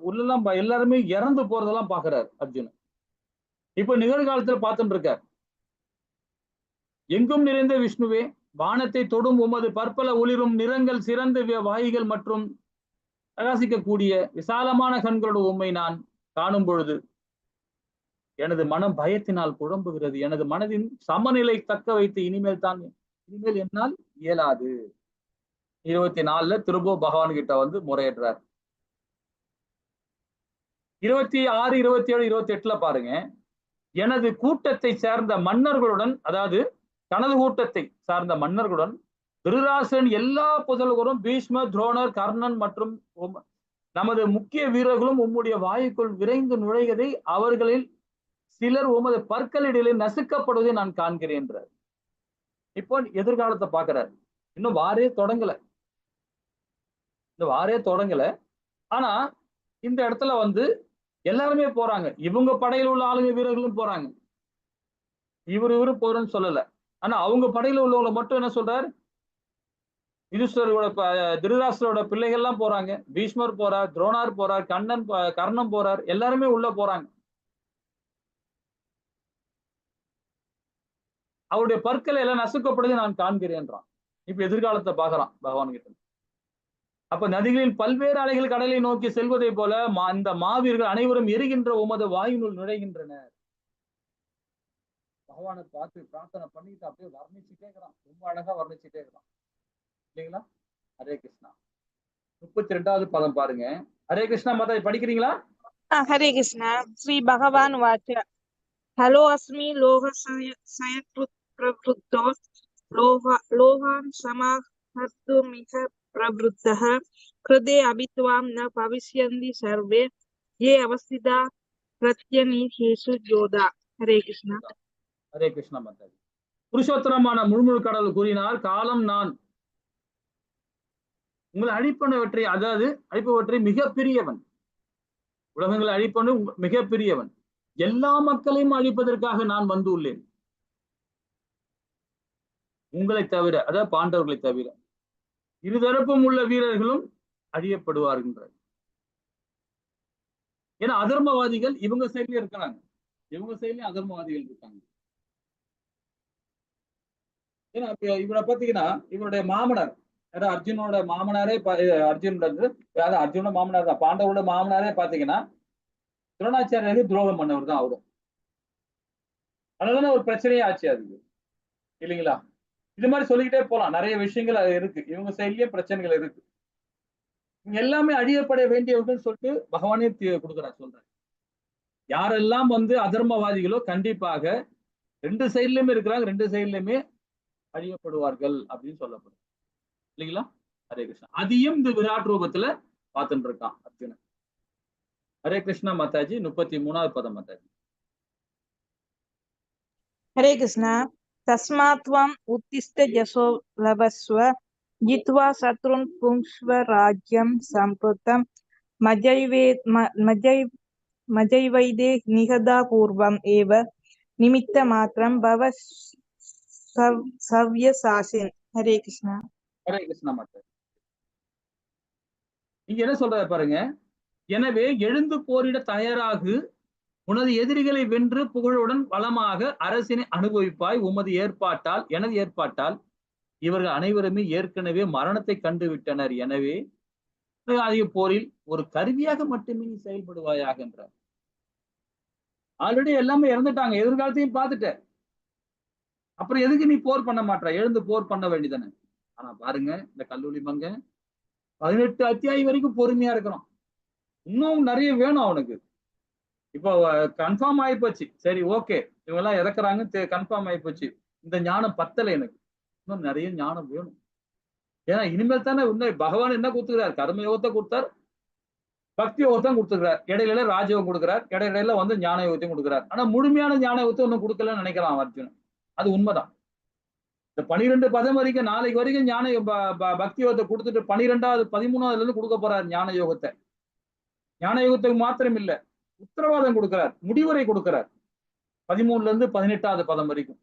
உள்ளெல்லாம் எல்லாருமே இறந்து போறதெல்லாம் பாக்குறாரு அர்ஜுனன். இப்ப நிகழ்காலத்துல பார்த்துட்டு இருக்கார். எங்கும் நிறைந்த விஷ்ணுவே, வானத்தை தொடும் உமது பற்பல ஒளிரும் நிறங்கள், சிறந்த வாய்கள் மற்றும் பிரகாசிக்கக்கூடிய விசாலமான கண்களோட உண்மை நான் காணும் பொழுது எனது மனம் பயத்தினால் குழம்புகிறது. எனது மனதின் சமநிலை தக்க வைத்து இனிமேல் என்னால் இயலாது. 24ல திரும்ப பகவான் கிட்ட வந்து முறையிடுறார். 26, 27, 28ல பாருங்க. எனது கூட்டத்தை சேர்ந்த மன்னர்களுடன், அதாவது தனது கூட்டத்தை சார்ந்த மன்னர்களுடன் திருதராஷ்டிரன், எல்லா புதல்வரும், பீஷ்மர், துரோணர், கர்ணன் மற்றும் நமது முக்கிய வீரர்களும் உம்முடைய வாயுக்குள் விரைந்து நுழைவதை, அவர்களில் சிலர் உமது பற்களிடையே நசுக்கப்படுவதை நான் காண்கிறேன். இப்போ எதிர்காலத்தை பாக்குறாரு. இன்னும் வாரே தொடங்கல. ஆனா இந்த இடத்துல வந்து எல்லாருமே போறாங்க. இவங்க படையில உள்ள ஆளுங்க வீரர்களும் போறாங்க. இவரு போறேன்னு சொல்லல. ஆனா அவங்க படையில உள்ளவங்க மட்டும் என்ன சொல்றாரு? யுதிஷ்டரோட திருதராஷ்டிரோட பிள்ளைகள் எல்லாம் போறாங்க. பீஷ்மர் போறார், துரோணார் போறார், கர்ணன் போறார், எல்லாருமே உள்ள போறாங்க. அவருடைய பற்களை எல்லாம் நசுக்கப்படுவதை நான் காண்கிறேன்றான். இப்ப எதிர்காலத்தை பாக்குறான் பகவான் கிட்ட. அப்ப நதிகளில் பல்வேறு அலைகள் கடலை நோக்கி செல்வதை போல இந்த மாவீரர்கள் அனைவரும் எரிகின்ற உமது வாயினுள் நுழைகின்றனர். பகவானை பார்த்து பிரார்த்தனை பண்ணிட்டு அப்படியே வர்ணிச்சுட்டே இருக்கிறான். ரொம்ப அழகா வர்ணிச்சுட்டே இருக்கிறான் இல்லைங்களா? ஹரே கிருஷ்ணா. 32வது பதம் பாருங்க. ஹரே கிருஷ்ணா மாதா படிக்கிறீங்களா? ஹரே கிருஷ்ணா. ஸ்ரீ பகவான் வாச்ச ஹலோ அஸ்மி பிரவృத்தோ லோகான் சமாஹர்த்துமிக பிரவృத்தः கிருதே அபித்வாம் ந பவிஷ்யந்தி சர்வே யே அவஸ்திதா பிரத்யநீகேஷு யோதா. ஹரே கிருஷ்ணா. ஹரே கிருஷ்ணா மாதாஜி. புருஷோத்தரமான முழுமுழு கடவுள் கூறினார், காலம் நான் உங்களை அழிப்பனவற்றை, அதாவது அழிப்பவற்றை மிகப்பெரியவன், உலகங்களை அழிப்பவன் மிகப்பெரியவன், எல்லா மக்களையும் அழிப்பதற்காக நான் வந்துள்ளேன். உங்களை தவிர, அதாவது பாண்டவர்களை தவிர இருதரப்பும் உள்ள வீரர்களும் அழியப்படுவார்கள். ஏன்னா அதர்மவாதிகள் இவங்க சைட்லயும் இருக்கிறாங்க, இவங்க சைட்லயும் அதர்மவாதிகள் இருக்காங்க. ஏன்னா இவரை பாத்தீங்கன்னா இவருடைய மாமனார், அதாவது அர்ஜுனோட மாமனாரே, அர்ஜுனோட மாமனார் தான், பாண்டவோட மாமனாரே பாத்தீங்கன்னா துரோணாச்சாரியருக்கு துரோகம் பண்ணவர் தான் அவரும். அதனால ஒரு பிரச்சனையே ஆச்சு அதுக்கு, இல்லைங்களா? இது மாதிரி சொல்லிக்கிட்டே போலாம். நிறைய விஷயங்கள் அது இருக்கு. இவங்க சைட்லயே பிரச்சனைகள் இருக்கு. இவங்க எல்லாமே அழியப்பட வேண்டியவர்கள் சொல்லிட்டு பகவானே கொடுக்குறார், சொல்றாரு. யாரெல்லாம் அதர்மவாதிகளோ கண்டிப்பாக 2 சைட்லயுமே இருக்கிறாங்க, 2 சைட்லயுமே அழியப்படுவார்கள் அப்படின்னு சொல்லப்படும், இல்லைங்களா? ஹரே கிருஷ்ணா. அதையும் இந்த விராட் ரூபத்துல பார்த்துட்டு இருக்கான் அர்ஜுனன். ஹரே கிருஷ்ணா மாதாஜி. 33வது பதம் மாதாஜி. हरे कृष्णा तस्मात् त्वम् उत्तिष्ठ यशो लभस्व जित्वा शत्रुन् पुंस्व राज्यं सम्पृतं मजैवैदे निहता पूर्वम् एव निमित्तमात्रं भव सव्यसाचिन्. हरे कृष्णा. ஹரே கிருஷ்ணா மாதாஜி. இங்க என்ன சொல்றாரு பாருங்க. எனவே எழுந்து போரிட தயாராகு, உனது எதிரிகளை வென்று புகழுடன் வளமாக அரசினை அனுபவிப்பாய். உமது ஏற்பாட்டால், எனது ஏற்பாட்டால் இவர்கள் அனைவருமே ஏற்கனவே மரணத்தை கண்டு விட்டனர். எனவே அதிக போரில் ஒரு கருவியாக மட்டுமே நீ செயல்படுவாயாக என்றார். ஆல்ரெடி எல்லாமே இறந்துட்டாங்க, எதிர்காலத்தையும் பார்த்துட்ட, அப்புறம் எதுக்கு நீ போர் பண்ண மாட்ட? எழுந்து போர் பண்ண வேண்டியதானே. ஆனா பாருங்க, இந்த கல்லூரி பங்க 18 அத்தியாயம் வரைக்கும் பொறுமையா இருக்கிறோம். இன்னும் நிறைய வேணும் அவனுக்கு. இப்போ கன்ஃபார்ம் ஆயிப்போச்சு, சரி ஓகே இவங்க எல்லாம் இறக்குறாங்க, கன்ஃபார்ம் ஆயிப்போச்சு. இந்த ஞானம் பத்தல எனக்கு, இன்னும் நிறைய ஞானம் வேணும். ஏன்னா இனிமேல் தானே பகவான் என்ன கொடுத்துக்கிறார்? கர்மயோகத்தை கொடுத்தார், பக்தி யோகத்தையும் கொடுத்துக்கிறார், இடையில ராஜயோகம் கொடுக்கிறார், இடையில ஞான யோகத்தையும் கொடுக்கிறார். ஆனா முழுமையான ஞான யோகத்தை ஒன்னும் கொடுக்கலன்னு நினைக்கலாம் அர்ஜுனன். அது உண்மைதான். இந்த 12 பதம் வரைக்கும், நாளைக்கு வரைக்கும் ஞான பக்தி யோகத்தை கொடுத்துட்டு 12வது 13வதுல இருந்து கொடுக்க போறார் ஞான யோகத்தை. ஞான யோகத்துக்கு மாத்திரம் இல்ல, உத்தரவாதம் கொடுக்கிறார், முடிவுரை கொடுக்கிறார் 13ல இருந்து 18வது பதம் வரைக்கும்.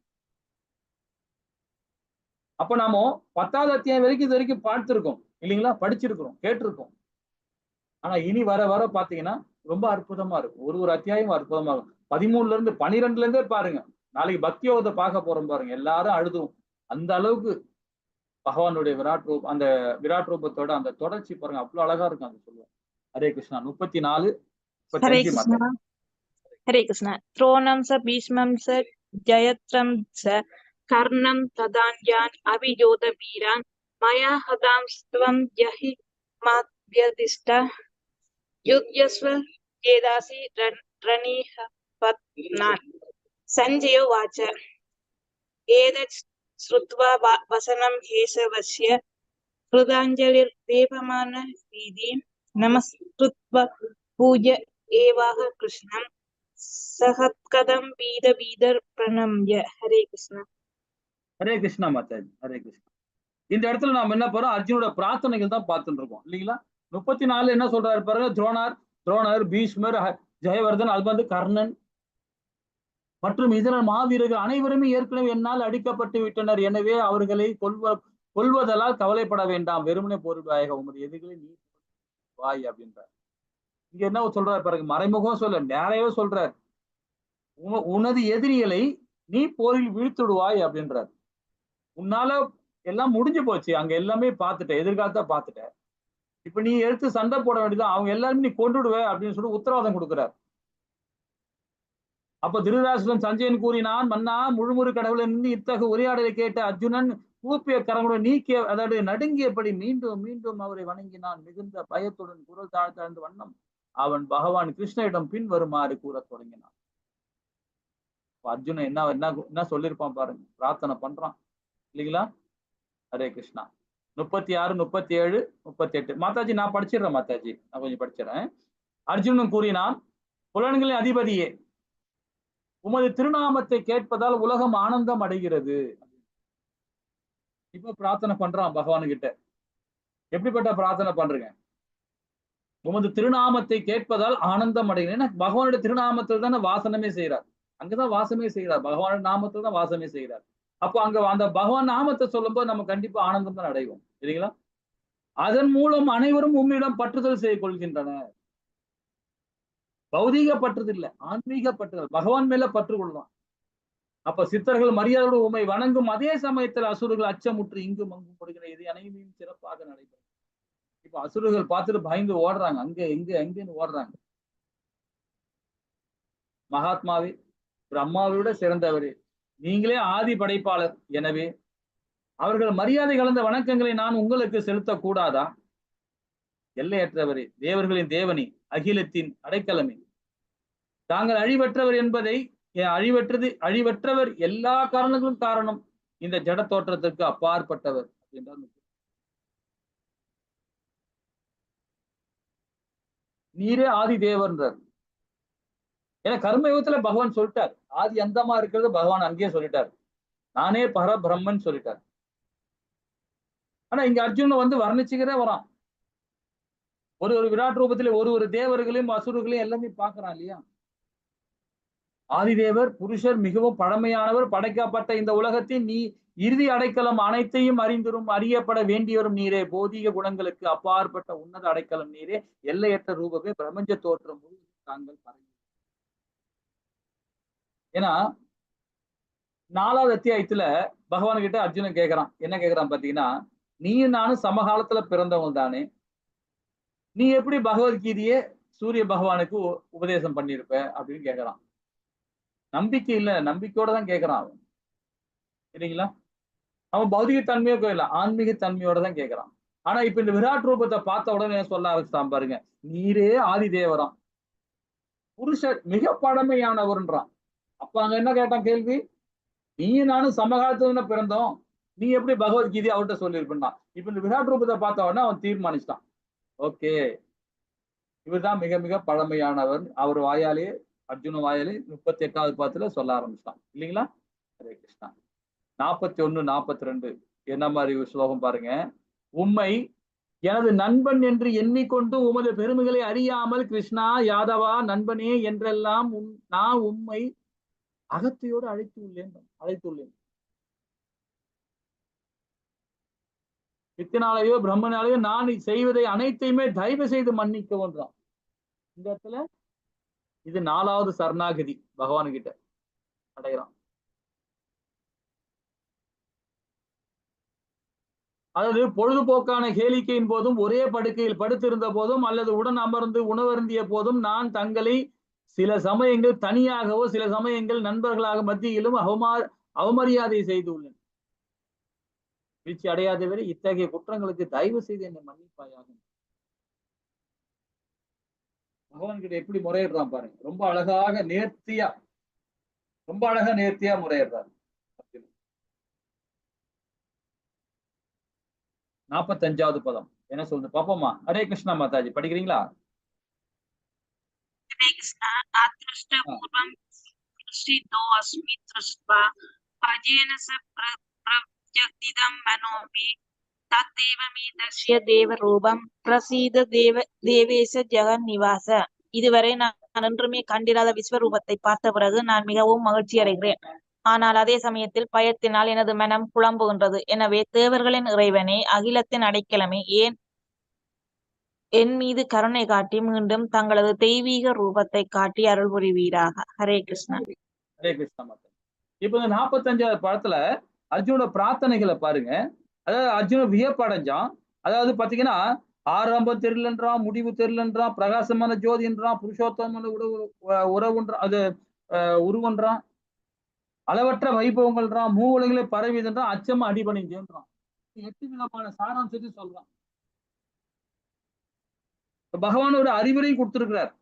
அப்ப நாம 10வது அத்தியாயம் வரைக்கும் இது வரைக்கும் பார்த்திருக்கோம், இல்லைங்களா? படிச்சிருக்கிறோம், கேட்டிருக்கோம். ஆனா இனி வர வர பாத்தீங்கன்னா ரொம்ப அற்புதமா இருக்கும். ஒரு அத்தியாயம் அற்புதமா இருக்கும். 13ல இருந்து 12ல இருந்தே பாருங்க. நாளைக்கு பக்தி யோகத்தை பார்க்க போறோம் பாருங்க, எல்லாரும் அழுதும். அந்த அளவுக்கு பகவானுடைய அந்த விராட் ரூபத்தோட அந்த தொடர்ச்சி பாருங்க, அவ்வளவு அழகா இருக்கும். அது சொல்லுவோம். ஹரே கிருஷ்ணா. 34 हरे 35 कृष्णा. हरे कृष्णा. द्रोणं स भीष्मं स जयत्रं स कर्णं तदान्यान् अभियोधवीरान् मया हतांस्त्वं जहि माव्यदिष्ट युध्यस्व चेदासि रणीहपत्नान्. सञ्जय उवाच एतत् श्रुत्वा वसनं केशवस्य कृताञ्जलिर्देवमानः नमस्कृत्वा पूज्य एवाह कृष्णं सहत्कदं வீதர் பிரணம்ய. ஹரே கிருஷ்ணா. ஹரே கிருஷ்ணா மாதாஜி. ஹரே கிருஷ்ணா. இந்த இடத்துல நாம என்ன போறோம்? அர்ஜுனோட பிரார்த்தனைகள் தான் பார்த்துட்டு இருக்கோம், இல்லைங்களா? 34 என்ன சொல்றாரு பாருங்க. துரோணர், பீஷ்மர், ஜெயவர்தன், அது கர்ணன் மற்றும் இதர மாவீரர்கள் அனைவருமே ஏற்கனவே என்னால் அடிக்கப்பட்டு விட்டனர். எனவே அவர்களை கொல்வதெல்லாம் கவலைப்பட வேண்டாம், வெறுமனே போரிடுவாயாக, உமது எதிரிகளை நீ வாய் அப்படின்றார். இங்க என்ன சொல்றாரு பாருங்க, மறைமுகம் சொல்ல, நேரையவே சொல்றார். உனது எதிரிகளை நீ போரில் வீழ்த்துடுவாய் அப்படின்றார். உன்னால எல்லாம் முடிஞ்சு போச்சு, அங்க எல்லாமே பார்த்துட்ட, எதிர்காலத்தை பார்த்துட்ட, இப்ப நீ எடுத்து சண்டை போட வேண்டியதான், அவங்க எல்லாருமே நீ கொண்டுடுவ அப்படின்னு சொல்லி உத்தரவாதம் கொடுக்கிறார். அப்ப திருதராஷ்டிரன் சஞ்சயன் கூறினான், மன்னா முழுமுறு கடவுளை நின்று இத்தகைய உரையாடலை கேட்ட அர்ஜுனன் கூப்பிய கரங்களுடன் நீக்கிய, அதாவது நடுங்கியபடி மீண்டும் மீண்டும் அவரை வணங்கினான். மிகுந்த பயத்துடன் குரல் தாழ்ந்த வண்ணம் அவன் பகவான் கிருஷ்ணனிடம் பின் வருமாறு கூற தொடங்கினான். அர்ஜுனன் என்ன சொல்லியிருப்பான் பாருங்க, பிரார்த்தனை பண்றான், இல்லைங்களா? ஹரே கிருஷ்ணா. 36, 37, 38 மாதாஜி நான் படிச்சிடுறேன். மாதாஜி நான் கொஞ்சம் படிச்சிடறேன். அர்ஜுனன் கூறினான், புலன்களின் அதிபதியே, உமது திருநாமத்தை கேட்பதால் உலகம் ஆனந்தம் அடைகிறது. இப்ப பிரார்த்தனை பண்றான் பகவான் கிட்ட. எப்படிப்பட்ட பிரார்த்தனை பண்றீங்க? உமது திருநாமத்தை கேட்பதால் ஆனந்தம் அடைகிறேன். ஏன்னா பகவானுடைய திருநாமத்தில் தானே வாசனமே செய்யறார், அங்கதான் வாசமே செய்யறார், பகவானுடைய நாமத்தில் தான் வாசமே செய்யறார். அப்போ அங்க அந்த பகவான் நாமத்தை சொல்லும் போது நம்ம கண்டிப்பா ஆனந்தம் தான் அடைவோம், இல்லைங்களா? அதன் மூலம் அனைவரும் உம்மிடம் பற்றுதல் செய்து கொள்கின்றனர். பௌதீக பற்றுதல் இல்ல, ஆன்மீக பற்றுதல், பகவான் மேல பற்று கொள்வான். அப்ப சித்தர்கள் மரியாதையோடு உண்மை வணங்கும் அதே சமயத்தில் அசுரர்கள் அச்சமுற்று இங்கும் அங்கும் கொடுக்கிற இது அனைவரும் சிறப்பாக நடைபெறும். இப்ப அசுரர்கள் பார்த்துட்டு பயந்து ஓடுறாங்க, அங்க எங்கன்னு ஓடுறாங்க. மகாத்மாவே, பிரம்மாவை விட சிறந்தவர், நீங்களே ஆதி படைப்பாளர். எனவே அவர்கள் மரியாதை கலந்த வணக்கங்களை நான் உங்களுக்கு செலுத்தக்கூடாதா? எல்லையற்றவரே, தேவர்களின் தேவனே, அகிலத்தின் அடைக்கலமே, தாங்கள் அழிவற்றவர் என்பதை அழிவற்றவர் எல்லா காரணங்களும் காரணம் இந்த ஜட தோற்றத்திற்கு அப்பாற்பட்டவர் என்றால் நீரே ஆதி தேவன்றார். ஏன்னா கர்மயுகத்துல பகவான் சொல்லிட்டார், ஆதி அந்தமா இருக்கிறது பகவான் அங்கேயே சொல்லிட்டார், நானே பரபிரம்மன் சொல்லிட்டார். ஆனா இங்க அர்ஜுனன் வந்து வர்ணிச்சுக்கிறே வரான். ஒரு விராட் ரூபத்திலே ஒரு தேவர்களையும் அசுரர்களையும் எல்லாமே பார்க்கறான் இல்லையா? ஆதிதேவர் புருஷர், மிகவும் பழமையானவர், படைக்கப்பட்ட இந்த உலகத்தின் நீ இறுதி அடைக்கலம், அனைத்தையும் அறியப்பட வேண்டியவரும் நீரே, போதிக குணங்களுக்கு அப்பாற்பட்ட உன்னத அடைக்கலம் நீரே, எல்லையற்ற ரூபமே, பிரபஞ்ச தோற்றம் தாங்கள் பரவி. ஏன்னா 4வது அத்தியாயத்துல பகவான் கிட்ட அர்ஜுனன் கேட்கிறான். என்ன கேட்கிறான் பாத்தீங்கன்னா, நீயும் நானும் சமகாலத்துல பிறந்தவங்க தானே, நீ எப்படி பகவத்கீதையே சூரிய பகவானுக்கு உபதேசம் பண்ணிருப்ப அப்படின்னு கேட்கிறான். நம்பிக்கை இல்ல, நம்பிக்கையோட தான் கேட்கிறான் அவன், சரிங்களா? அவன் பௌதிக தன்மையோ இல்ல, ஆன்மீக தன்மையோட தான் கேட்கிறான். ஆனா இப்ப இந்த விராட் ரூபத்தை பார்த்த உடனே சொல்ல ஆரம்பிச்சுட்டான் பாருங்க, நீரே ஆதி தேவரான், புருஷர் மிக பழமையானவர்ன்றான். அப்ப அங்க என்ன கேட்டான் கேள்வி, நீயும் நானும் சமகாலத்துல பிறந்தோம், நீ எப்படி பகவத்கீதை அவர்கிட்ட சொல்லியிருப்பான். இப்ப இந்த விராட் ரூபத்தை பார்த்த உடனே அவன் தீர்மானிச்சிட்டான், ஓகே இவர்தான் மிக மிக பழமையானவர். அவர் வாயாலே, அர்ஜுன வாயாலே 38வது பாத்துல சொல்ல ஆரம்பிச்சிட்டான் இல்லைங்களா? ஹரே கிருஷ்ணா. 41, 42 என்ன மாதிரி ஸ்லோகம் பாருங்க. உம்மை எனது நண்பன் என்று எண்ணிக்கொண்டு உமது பெருமைகளை அறியாமல், கிருஷ்ணா யாதவா நண்பனே என்றெல்லாம் நான் உம்மை அகத்தையோடு அழைத்துள்ளேன். வித்தினாலேயோ பிரம்மனாலேயோ நான் செய்வதை அனைத்தையுமே தயவு செய்து மன்னிக்கவன்றான். இந்த இடத்துல இது 4வது சரணாகதி பகவான் கிட்ட அடைகிறான். அதாவது பொழுதுபோக்கான கேளிக்கையின் போதும், ஒரே படுக்கையில் படுத்திருந்த போதும், அல்லது உடன் அமர்ந்து உணவருந்திய போதும் நான் தங்களை சில சமயங்கள் தனியாகவோ சில சமயங்கள் நண்பர்களாக மத்தியிலும் அவமரியாதை செய்துள்ளேன். வீழ்ச்சி அடையாதவரை இத்தகைய குற்றங்களுக்கு தயவு செய்து என்னை மன்னிப்பாயாக. பகவான் கிட்ட எப்படி முறையிடுறான் பாருங்க, ரொம்ப அழகா நேர்த்தியா முறையிடுறாரு. 45வது பதம் என்ன சொல்றது பாப்போமா? ஹரே கிருஷ்ணா மாதாஜி, படிக்கிறீங்களா? हरे कृष्णा आत्मष्टपूर्वं दृष्टितो अस्मि दृष्ट्वा अजेन स प्रत्यक्तिदं मनोऽपि तत्तेवमीदृश्य देवरूपं प्रसीद देवेश जगन्निवास. இதுவரை நான் என்றுமே கண்டிராத விஸ்வரூபத்தை பார்த்த பிறகு நான் மிகவும் மகிழ்ச்சி அடைகிறேன். ஆனால் அதே சமயத்தில் பயத்தினால் எனது மனம் குழம்புகின்றது. எனவே தேவர்களின் இறைவனே, அகிலத்தின் அடைக்கலமே, என் மீது கருணை காட்டி மீண்டும் தங்களது தெய்வீக ரூபத்தை காட்டி அருள் புரிவீராக. ஹரே கிருஷ்ணா. ஹரே கிருஷ்ணா மாதா. இப்ப இந்த 45வது படத்துல அர்ஜுனோட பிரார்த்தனைகளை பாருங்க. அதாவது அர்ஜுனன் வியப்படைஞ்சான். அதாவது பாத்தீங்கன்னா, ஆரம்பம் தெரியலன்றான், முடிவு தெரியலன்றான், பிரகாசமான ஜோதின்றான், புருஷோத்தமான உறவுன்றான், அது உருவன்றான், அளவற்ற வைபவங்கள்ன்றான், மூவுலகிலே பரவிதுன்றான், அச்சமா அடிபணிஞ்சுன்றான். 8 விதமான சாராம்சத்தை சொல்றான். பகவான் ஒரு அறிவுரையும் கொடுத்திருக்கிறார்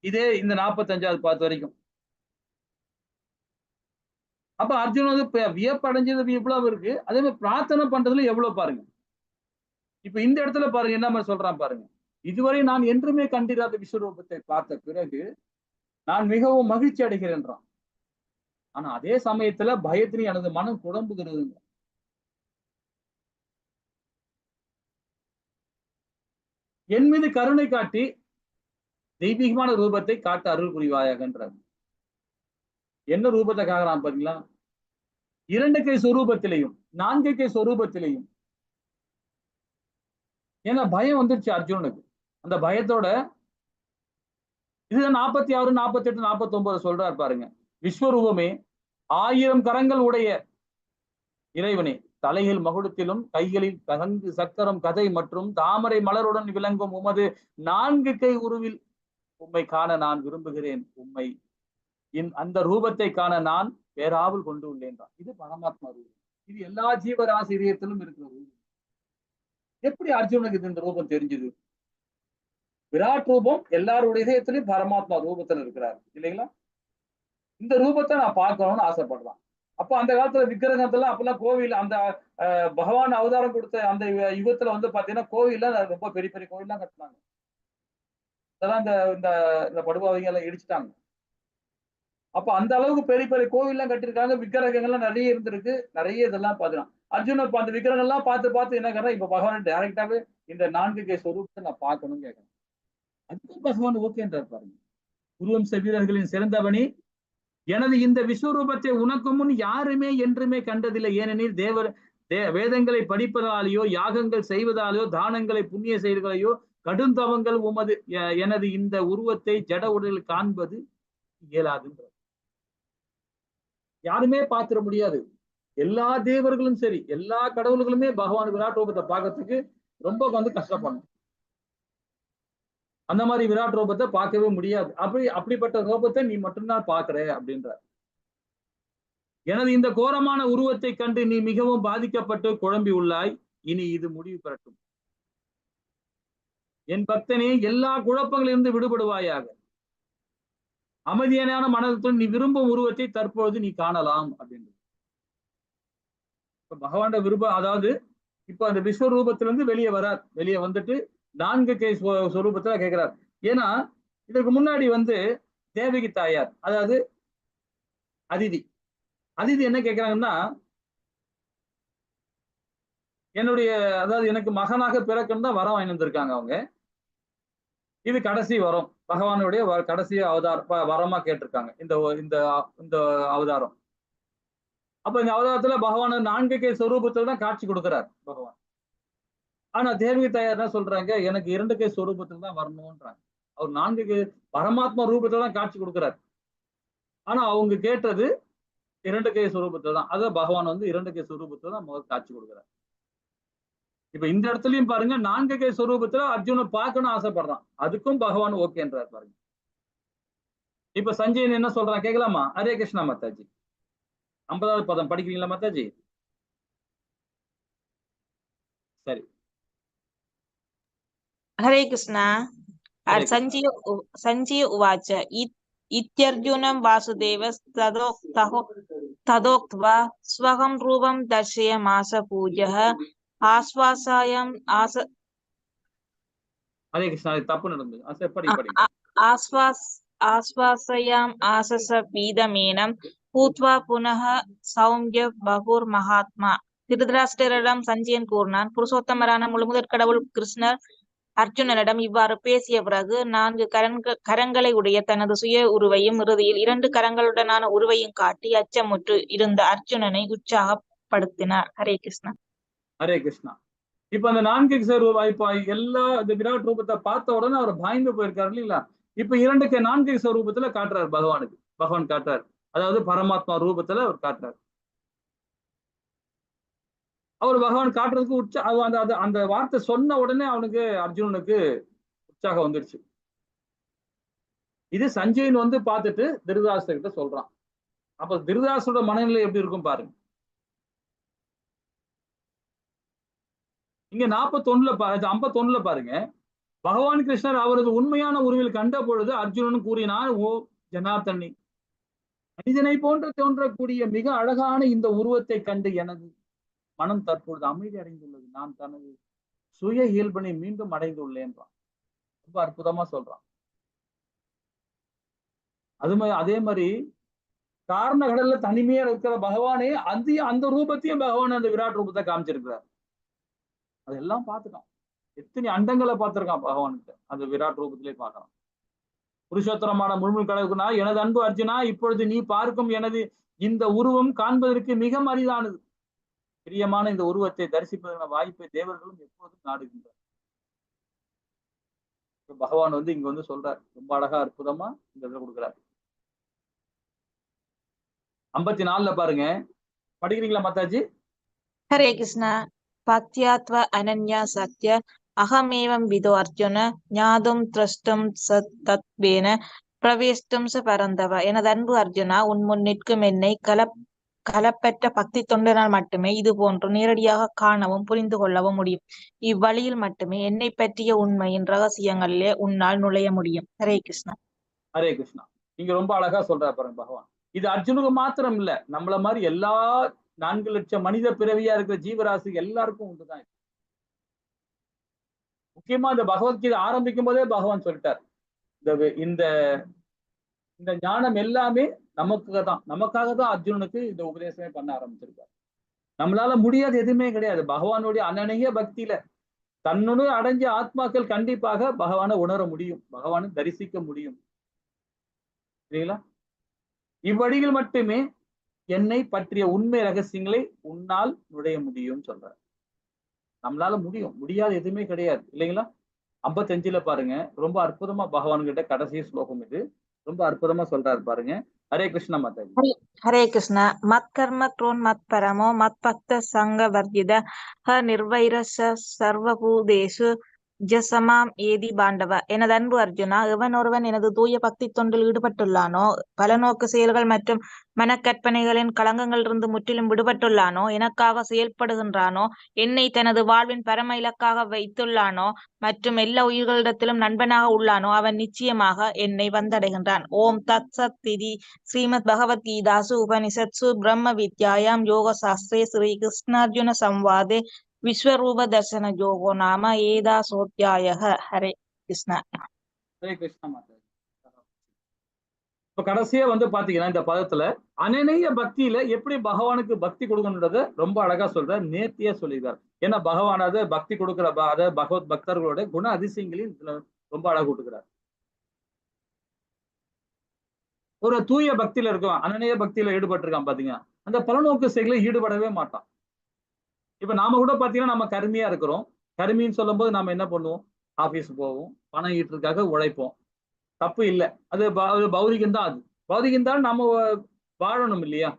இதே இந்த 45வது பாத்து வரைக்கும். அப்ப அர்ஜுன் வந்து வியப்படைஞ்சது எவ்வளவு இருக்கு, அதே மாதிரி பிரார்த்தனை பண்றதுல எவ்வளவு பாருங்க. இப்ப இந்த இடத்துல பாருங்க என்ன மாதிரி சொல்றான் பாருங்க. இதுவரை நான் என்றுமே கண்டிராத விஸ்வரூபத்தை பார்த்த பிறகு நான் மிகவும் மகிழ்ச்சி அடைகிறேன்றான். ஆனா அதே சமயத்துல பயத்திலே எனது மனம் குழம்புகிறதுங்க. என் மீது கருணை காட்டி தெய்வீகமான ரூபத்தை காட்ட அருள் புரிவாயாகன்றார். என்ன ரூபத்தை காக்கிறான் பாத்தீங்களா? 2 கை சொரூபத்திலையும் 4 கை சொரூபத்திலையும். ஏன்னா பயம் வந்துருச்சு அர்ஜுனனுக்கு. அந்த பயத்தோட இதுதான் 46, 48, 49 சொல்றாரு பாருங்க. விஸ்வரூபமே, 1000 கரங்கள் உடைய இறைவனே, தலையில் மகுடத்திலும் கைகளில் தகங்கு சக்கரம் கதை மற்றும் தாமரை மலருடன் விளங்கும் உமது 4 கை உருவில் உம்மை காண நான் விரும்புகிறேன். உம்மை அந்த ரூபத்தை காண நான் பேராவல் கொண்டு உள்ளேன்றான். இது பரமாத்மா ரூபம். இது எல்லா ஜீவராசி இதயத்திலும் இருக்கிற ரூபம். எப்படி அர்ஜுனுக்கு இந்த ரூபம் தெரிஞ்சது? விராட் ரூபம் எல்லாருடைய இதயத்திலும் பரமாத்மா ரூபத்துல இருக்கிறார் இல்லைங்களா? இந்த ரூபத்தை நான் பார்க்கணும்னு ஆசைப்படுறான். அப்ப அந்த காலத்துல விக்கிரகத்துல அப்பெல்லாம் கோவில் அந்த பகவான் அவதாரம் கொடுத்த அந்த யுகத்துல வந்து பாத்தீங்கன்னா கோவில்ல ரொம்ப பெரிய பெரிய கோவில்லாம் கட்டினாங்க. அதெல்லாம் இந்த படுபாவைங்க எல்லாம் இடிச்சுட்டாங்க. அப்ப அந்த அளவுக்கு பெரிய பெரிய கோவில்லாம் கட்டிருக்காங்க. விக்கிரகங்கள்லாம் நிறைய இருந்திருக்கு. நிறைய இதெல்லாம் பாத்துக்கலாம். அர்ஜுனர் அந்த விக்கிரகங்கள்லாம் பார்த்து என்ன கேட்கறேன், இப்ப பகவான் டைரக்டாவே இந்த 4K ஸ்வரூபத்தை நான் பார்க்கணும்னு கேட்கறேன். அதுக்கும் பகவான் ஓகேன்றார் பாருங்க. உருவம் வீரர்களின் சிறந்தவனி, எனது இந்த விஸ்வரூபத்தை உனக்கு முன் யாருமே என்றுமே கண்டதில்லை. ஏனெனில் வேதங்களை படிப்பதாலேயோ யாகங்கள் செய்வதாலேயோ தானங்களை புண்ணிய செயல்களையோ கடுந்தவங்கள் எனது இந்த உருவத்தை ஜட உடலில் காண்பது இயலாதுன்ற. யாருமே பார்த்திட முடியாது. எல்லா தேவர்களும் சரி, எல்லா கடவுள்களுமே பகவான் விராட் ரூபத்தை பார்க்கறதுக்கு ரொம்ப கஷ்டப்படணும். அந்த மாதிரி விராட் ரூபத்தை பார்க்கவே முடியாது. அப்படிப்பட்ட ரூபத்தை நீ மட்டும்தான் பாக்குற அப்படின்ற. எனது இந்த கோரமான உருவத்தை கண்டு நீ மிகவும் பாதிக்கப்பட்டு குழம்பி உள்ளாய். இனி இது முடிவு பெறட்டும். என் பக்தனே, எல்லா குழப்பங்களிலிருந்து விடுபடுவாயாக. அமைதியான மனத்துடன் நீ விரும்பும் உருவத்தை தற்பொழுது நீ காணலாம் அப்படின்றது. பகவான் விருப்பம், அதாவது இப்ப அந்த விஸ்வரூபத்திலிருந்து வெளியே வரார். வெளியே வந்துட்டு 4K ஸ்வரூபத்துல கேட்கிறார். ஏன்னா இதற்கு முன்னாடி தேவகி தாயார், அதாவது அதிதி என்ன கேட்கிறாங்கன்னா, அதாவது எனக்கு மகனாக பிறக்கணும் தான் வரம் வாங்கி வந்திருக்காங்க அவங்க. இது கடைசி வரம், பகவானுடைய கடைசி வரமா கேட்டிருக்காங்க இந்த அவதாரம். அப்ப இந்த அவதாரத்துல பகவான் 4K ஸ்வரூபத்துல தான் காட்சி கொடுக்கிறார் பகவான். ஆனா தேவகி தாயார் என்ன சொல்றாங்க, எனக்கு 2K ஸ்வரூபத்துல தான் வரணும்ன்றாங்க. அவர் 4K பரமாத்மா ரூபத்துல தான் காட்சி கொடுக்கிறார். ஆனா அவங்க கேட்டது 2K ஸ்வரூபத்துல தான். அதாவது பகவான் 2K ஸ்வரூபத்துல தான் முதல் காட்சி கொடுக்கிறார். இப்ப இந்த இடத்துலயும் பாருங்க, 4K ஸ்வரூபத்துல அர்ஜுனை பார்க்கணும் ஆசைப்படுறான். அதுக்கும் பகவான் ஓகேன்றார் பாருங்க. இப்ப சஞ்சயன் என்ன சொல்றான் கேட்கலாமா? ஹரே கிருஷ்ணா மாதாஜி. 50வது பதம் படிக்கிறீங்களா மாதாஜி? சரி. हरे कृष्णा. संजय उवाच इत्यर्जुनं वासुदेवस्तदोक्त्वा स्वहं रूपं दर्शयामास पूज्यः आश्वासायाम् हरे कृष्णा तप्पु नडंदु आश्वासयाम् आसस पीदमेनं भूत्वा पुनः सौम्य बहुर्महात्मा. திருதராஷ்டிரரிடம் சஞ்சயன் கூறினான், புருஷோத்தமரான முழுமுதற் கடவுள் கிருஷ்ணர் அர்ஜுனனிடம் இவ்வாறு பேசிய பிறகு 4 கரங்களை உடைய தனது சுய உருவையும் இறுதியில் 2 கரங்களுடனான உருவையும் காட்டி அச்சமுற்று இருந்த அர்ஜுனனை உற்சாகப்படுத்தினார். ஹரே கிருஷ்ணா. ஹரே கிருஷ்ணா. இப்ப அந்த 4K இப்ப எல்லா விராட் ரூபத்தை பார்த்த உடனே அவர் பயந்து போயிருக்காரு இல்லைங்களா? இப்ப 4K ரூபத்துல காட்டுறாரு பகவான் காட்டுறாரு. அதாவது பரமாத்மா ரூபத்துல அவர் காட்டுறாரு. அவர் பகவான் காட்டுறதுக்கு அந்த வார்த்தை சொன்ன உடனே அர்ஜுனனுக்கு உற்சாகம் வந்துடுச்சு. இது சஞ்சயன் பார்த்துட்டு திருதராஷ்டிரர்கிட்ட சொல்றான். அப்ப திருதராஷ்டிரோட மனநிலை எப்படி இருக்கும் பாருங்க. இங்க 51ல பாருங்க, பகவான் கிருஷ்ணர் அவரது உண்மையான உருவில் கண்ட பொழுது அர்ஜுனன் கூறினார், ஓ ஜனார்தனி, மனிதனை போன்று தோன்றக்கூடிய மிக அழகான இந்த உருவத்தை கண்டு எனது மனம் தற்பொழுது அமைதி அடைந்துள்ளது. நான் தனது சுய இயல்பனை மீண்டும் அடைந்துள்ளேன்றான். ரொம்ப அற்புதமா சொல்றான். அதே மாதிரி காரண கடல்ல தனிமையா இருக்கிற பகவானே அந்த ரூபத்தையும் பகவான் அந்த விராட் ரூபத்தை காமிச்சிருக்கிறார். அதெல்லாம் பார்த்துட்டான். எத்தனை அண்டங்களை பார்த்திருக்கான் பகவான்கிட்ட அந்த விராட் ரூபத்திலே பார்க்கலாம். புருஷோத்தரமான முழுமுழு கடவுள்னா, எனது அன்பு அர்ஜுனா, இப்பொழுது நீ பார்க்கும் எனது இந்த உருவம் காண்பதற்கு மிக அரிதானது. பிரியமான இந்த உருவத்தை தரிசிப்பதற்கான வாய்ப்பை தேவர்களும் எப்போதும் நாடுகின்றார். பகவான் இங்க சொல்றார், ரொம்ப அழகா அற்புதமா இந்த இதை கொடுக்கிறார். 54ல பாருங்க, படிக்கிறீங்களா மாதாஜி? ஹரே கிருஷ்ணா. பக்தியாத்வ அனன்யா சத்ய அகமேவம் விதோ அர்ஜுன ஞாதும் திரஷ்டும் தத்வேன பிரவேஷ்டும் ச பரந்தவ. எனது அன்பு அர்ஜுனா, உன் முன் நிற்கும் என்னை கலப்பற்ற பக்தி தொண்டனால் மட்டுமே இது போன்று நேரடியாக காணவும் புரிந்து கொள்ளவும் முடியும். இவ்வழியில் மட்டுமே என்னை பற்றிய உண்மையின் ரகசியங்களிலே உன்னால் நுழைய முடியும். ஹரே கிருஷ்ணா. ஹரே கிருஷ்ணா. இங்க ரொம்ப அழகா சொல்றாரு பாருங்க பகவான். இது அர்ஜுனுக்கு மாத்திரம் இல்ல, நம்மள மாதிரி எல்லா 4 லட்சம் மனித பிறவியா இருக்கிற ஜீவராசி எல்லாருக்கும் உண்டுதான். முக்கியமா இந்த பகவத்கீதை ஆரம்பிக்கும் போதே பகவான் சொல்லிட்டார், இந்த இந்த ஞானம் எல்லாமே நமக்காக தான் அர்ஜுனனுக்கு இந்த உபதேசமே பண்ண ஆரம்பிச்சிருக்காரு. நம்மளால முடியாது எதுவுமே கிடையாது. பகவானுடைய அனன்ய பக்தியில தன்னுடைய அடைஞ்ச ஆத்மாக்கள் கண்டிப்பாக பகவானை உணர முடியும், பகவானை தரிசிக்க முடியும். சரிங்களா? இவ்வழியில் மட்டுமே என்னை பற்றிய உண்மை ரகசியங்களை உன்னால் நுழைய முடியும் சொல்றார். நம்மளால முடியாது எதுவுமே கிடையாது இல்லைங்களா? 55ல பாருங்க, ரொம்ப அற்புதமா பகவான் கிட்ட கடைசி ஸ்லோகம் இது, ரொம்ப அற்புதமா சொல்றாரு பாருங்க. ஹரே கிருஷ்ணா மாதாஜி. ஹரே கிருஷ்ணா. மத் கர்ம க்ரோன் மத் பரமோ மத் பக்த சங்க வர்ஜித ஹ நிர்வைர சர்வபூதேஷு ஜசமாம் ஏதி பாண்டவ. எனது அன்பு அர்ஜுனா, எவன் ஒருவன் எனது தூய பக்தி தொண்டில் ஈடுபட்டுள்ளானோ, பலநோக்கு செயல்கள் மற்றும் மனக்கற்பனைகளின் களங்கங்களிலிருந்து முற்றிலும் விடுபட்டுள்ளானோ, எனக்காக செயல்படுகின்றானோ, என்னை தனது வாழ்வின் பரம இலக்காக வைத்துள்ளானோ மற்றும் எல்லா உயிர்களிடத்திலும் நண்பனாக உள்ளானோ, அவன் நிச்சயமாக என்னை வந்தடைகின்றான். ஓம் தத் சத் திதி. ஸ்ரீமத் பகவத்கீதாசு உபனிஷத்சு பிரம்ம வித்யாயாம் யோக சாஸ்திரே ஸ்ரீ கிருஷ்ணார்ஜுன சம்வாதே விஸ்வரூப தர்சன யோகோ நாம ஏதா சோத்யாயக. ஹரே கிருஷ்ணா. ஹரே கிருஷ்ணா மாதாஜி. இப்ப கடைசியா பாத்தீங்கன்னா இந்த பதத்துல அனநேய பக்தியில எப்படி பகவானுக்கு பக்தி கொடுக்கணுன்றத ரொம்ப அழகா சொல்ற, நேர்த்தியா சொல்லிடுறார். ஏன்னா பகவானாவது பக்தி கொடுக்கிற அதாவது பகவத் பக்தர்களோட குண அதிசயங்களையும் ரொம்ப அழகா கொடுக்கிறார். ஒரு தூய பக்தியில இருக்கான், அனநேய பக்தியில ஈடுபட்டிருக்கான் பாத்தீங்கன்னா, அந்த பலநோக்கு செயலை ஈடுபடவே மாட்டான். இப்ப நாம கூட பாத்தீங்கன்னா நம்ம கருமியா இருக்கிறோம். கருமின்னு சொல்லும் போது நாம என்ன பண்ணுவோம்? ஆபீஸ் போவோம், பணம் ஈட்டுறதுக்காக உழைப்போம். தப்பு இல்லை, அது பௌதிகம் தான். அது பௌதிகம் தான். நம்ம வாழணும் இல்லையா?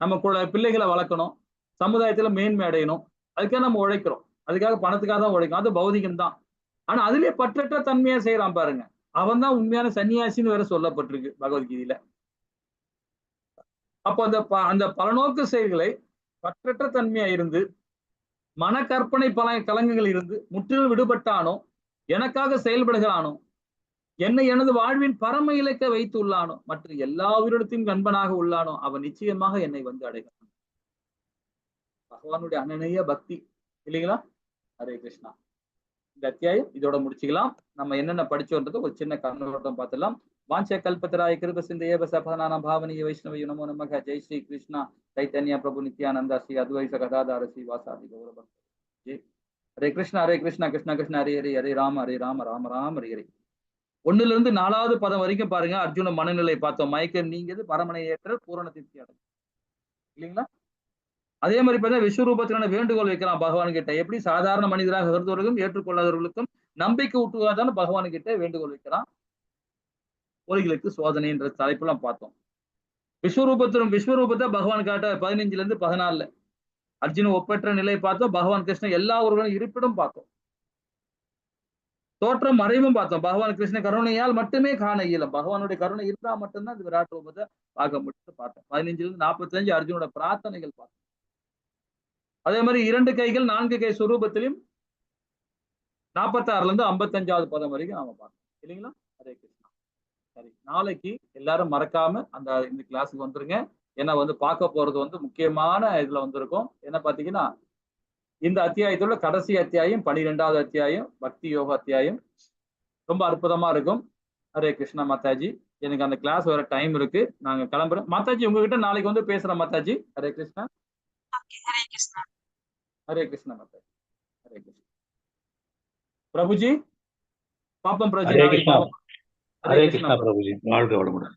நம்ம பிள்ளைகளை வளர்க்கணும், சமுதாயத்துல மேன்மை அடையணும், அதுக்காக நம்ம உழைக்கிறோம். அதுக்காக பணத்துக்காக தான் உழைக்கும், அது பௌதிகம் தான். ஆனா அதுலயே பற்றற்ற தன்மையா செய்யறான் பாருங்க, அவன் தான் உண்மையான சன்னியாசின்னு வேற சொல்லப்பட்டிருக்கு பகவத்கீதையில. அப்போ அந்த பலநோக்கு செயல்களை பற்றற்ற தன்மையா இருந்து மனக்கற்பனை கலங்கங்கள் இருந்து முற்றிலும் விடுபட்டானோ, எனக்காக செயல்படுகிறானோ, என்னை எனது வாழ்வின் பரம இலக்க வைத்து உள்ளானோ, மற்ற எல்லா உயிரிடத்தையும் நண்பனாக உள்ளானோ, அவன் நிச்சயமாக என்னை அடைகிறான். பகவானுடைய அனநேய பக்தி இல்லைங்களா? ஹரே கிருஷ்ணா. இந்த அத்தியாயம் இதோட முடிச்சுக்கலாம். நம்ம என்னென்ன படிச்சோன்றது ஒரு சின்ன கண்ணோட்டம் பார்த்துலாம். வாஞ்ச கல்பத்தராய கிருப சிந்தைய சபதனான பாவனிய வைஷ்ணவ நமோ நமக. ஜெய் ஸ்ரீ கிருஷ்ணா சைத்தன்யா பிரபு நித்யானந்தா ஸ்ரீ அத்வைச கதாதார ஸ்ரீ வாசாதி கௌரபக்த. ஜெய் ஹரே கிருஷ்ணா ஹரே கிருஷ்ணா கிருஷ்ணா கிருஷ்ணா ஹரே ஹரே ஹரே ராம ராம ராம ஹரே ஹரே. 1ல இருந்து 4வது பதம் வரைக்கும் பாருங்க, அர்ஜுன மனநிலை பார்த்தோம். மயக்கம் நீங்கியது, பரமனை ஏற்றல், பூரண திருப்தி அடையும் இல்லைங்களா? அதே மாதிரி பார்த்தா விஸ்வரூபத்திலான வேண்டுகோள் வைக்கலாம் பகவான் கிட்ட. எப்படி சாதாரண மனிதராக கருதுவர்களும் ஏற்றுக்கொள்ளாதவர்களுக்கும் நம்பிக்கை ஊட்டுவதான பகவான் கிட்ட வேண்டுகோள் வைக்கிறான். போலிகளுக்கு சோதனை என்ற தலைப்பெல்லாம் பார்த்தோம். விஸ்வரூபத்தை பகவான் காட்ட 15ல இருந்து 14 அர்ஜுன ஒப்பற்ற நிலை பார்த்தோம். பகவான் கிருஷ்ணன் எல்லா ஊர்களும் இருப்பிடம் பார்த்தோம். தோற்றம் மறைவும் பார்த்தோம். பகவான் கிருஷ்ண கருணையால் மட்டுமே காண இயலும். பகவானுடைய கருணை இருந்தா மட்டும்தான் இந்த விராட் ரூபத்தை பார்க்க முடியுது பார்த்தோம். 15ல இருந்து 45 அர்ஜுனோட பிரார்த்தனைகள் பார்த்தோம். அதே மாதிரி 2 கைகள் 4 கை சுரூபத்திலும் 46ல இருந்து 55வது பதம் வரைக்கும் நாம பார்த்தோம் இல்லைங்களா? ஹரே கிருஷ்ணா. சரி, நாளைக்கு எல்லாரும் மறக்காம இந்த கிளாஸுக்கு வந்துருங்க. ஏன்னா பார்க்க போறது முக்கியமான இதுல வந்திருக்கும். என்ன பாத்தீங்கன்னா, இந்த அத்தியாயத்தோட கடைசி அத்தியாயம் 12வது அத்தியாயம் பக்தி யோக அத்தியாயம் ரொம்ப அற்புதமா இருக்கும். ஹரே கிருஷ்ணா மாதாஜி. எனக்கு அந்த கிளாஸ் வர டைம் இருக்கு, நாங்க கிளம்புறோம். மாதாஜி உங்ககிட்ட நாளைக்கு பேசுறேன் மாதாஜி. ஹரே கிருஷ்ணா. ஹரே கிருஷ்ணா. ஹரே கிருஷ்ணா மாதாஜி. ஹரே கிருஷ்ணா. பிரபுஜி பாப்பம் பிரபுஜி. ஹரே கிருஷ்ணா பிரபுஜி. வாழ்க வளமுடன்.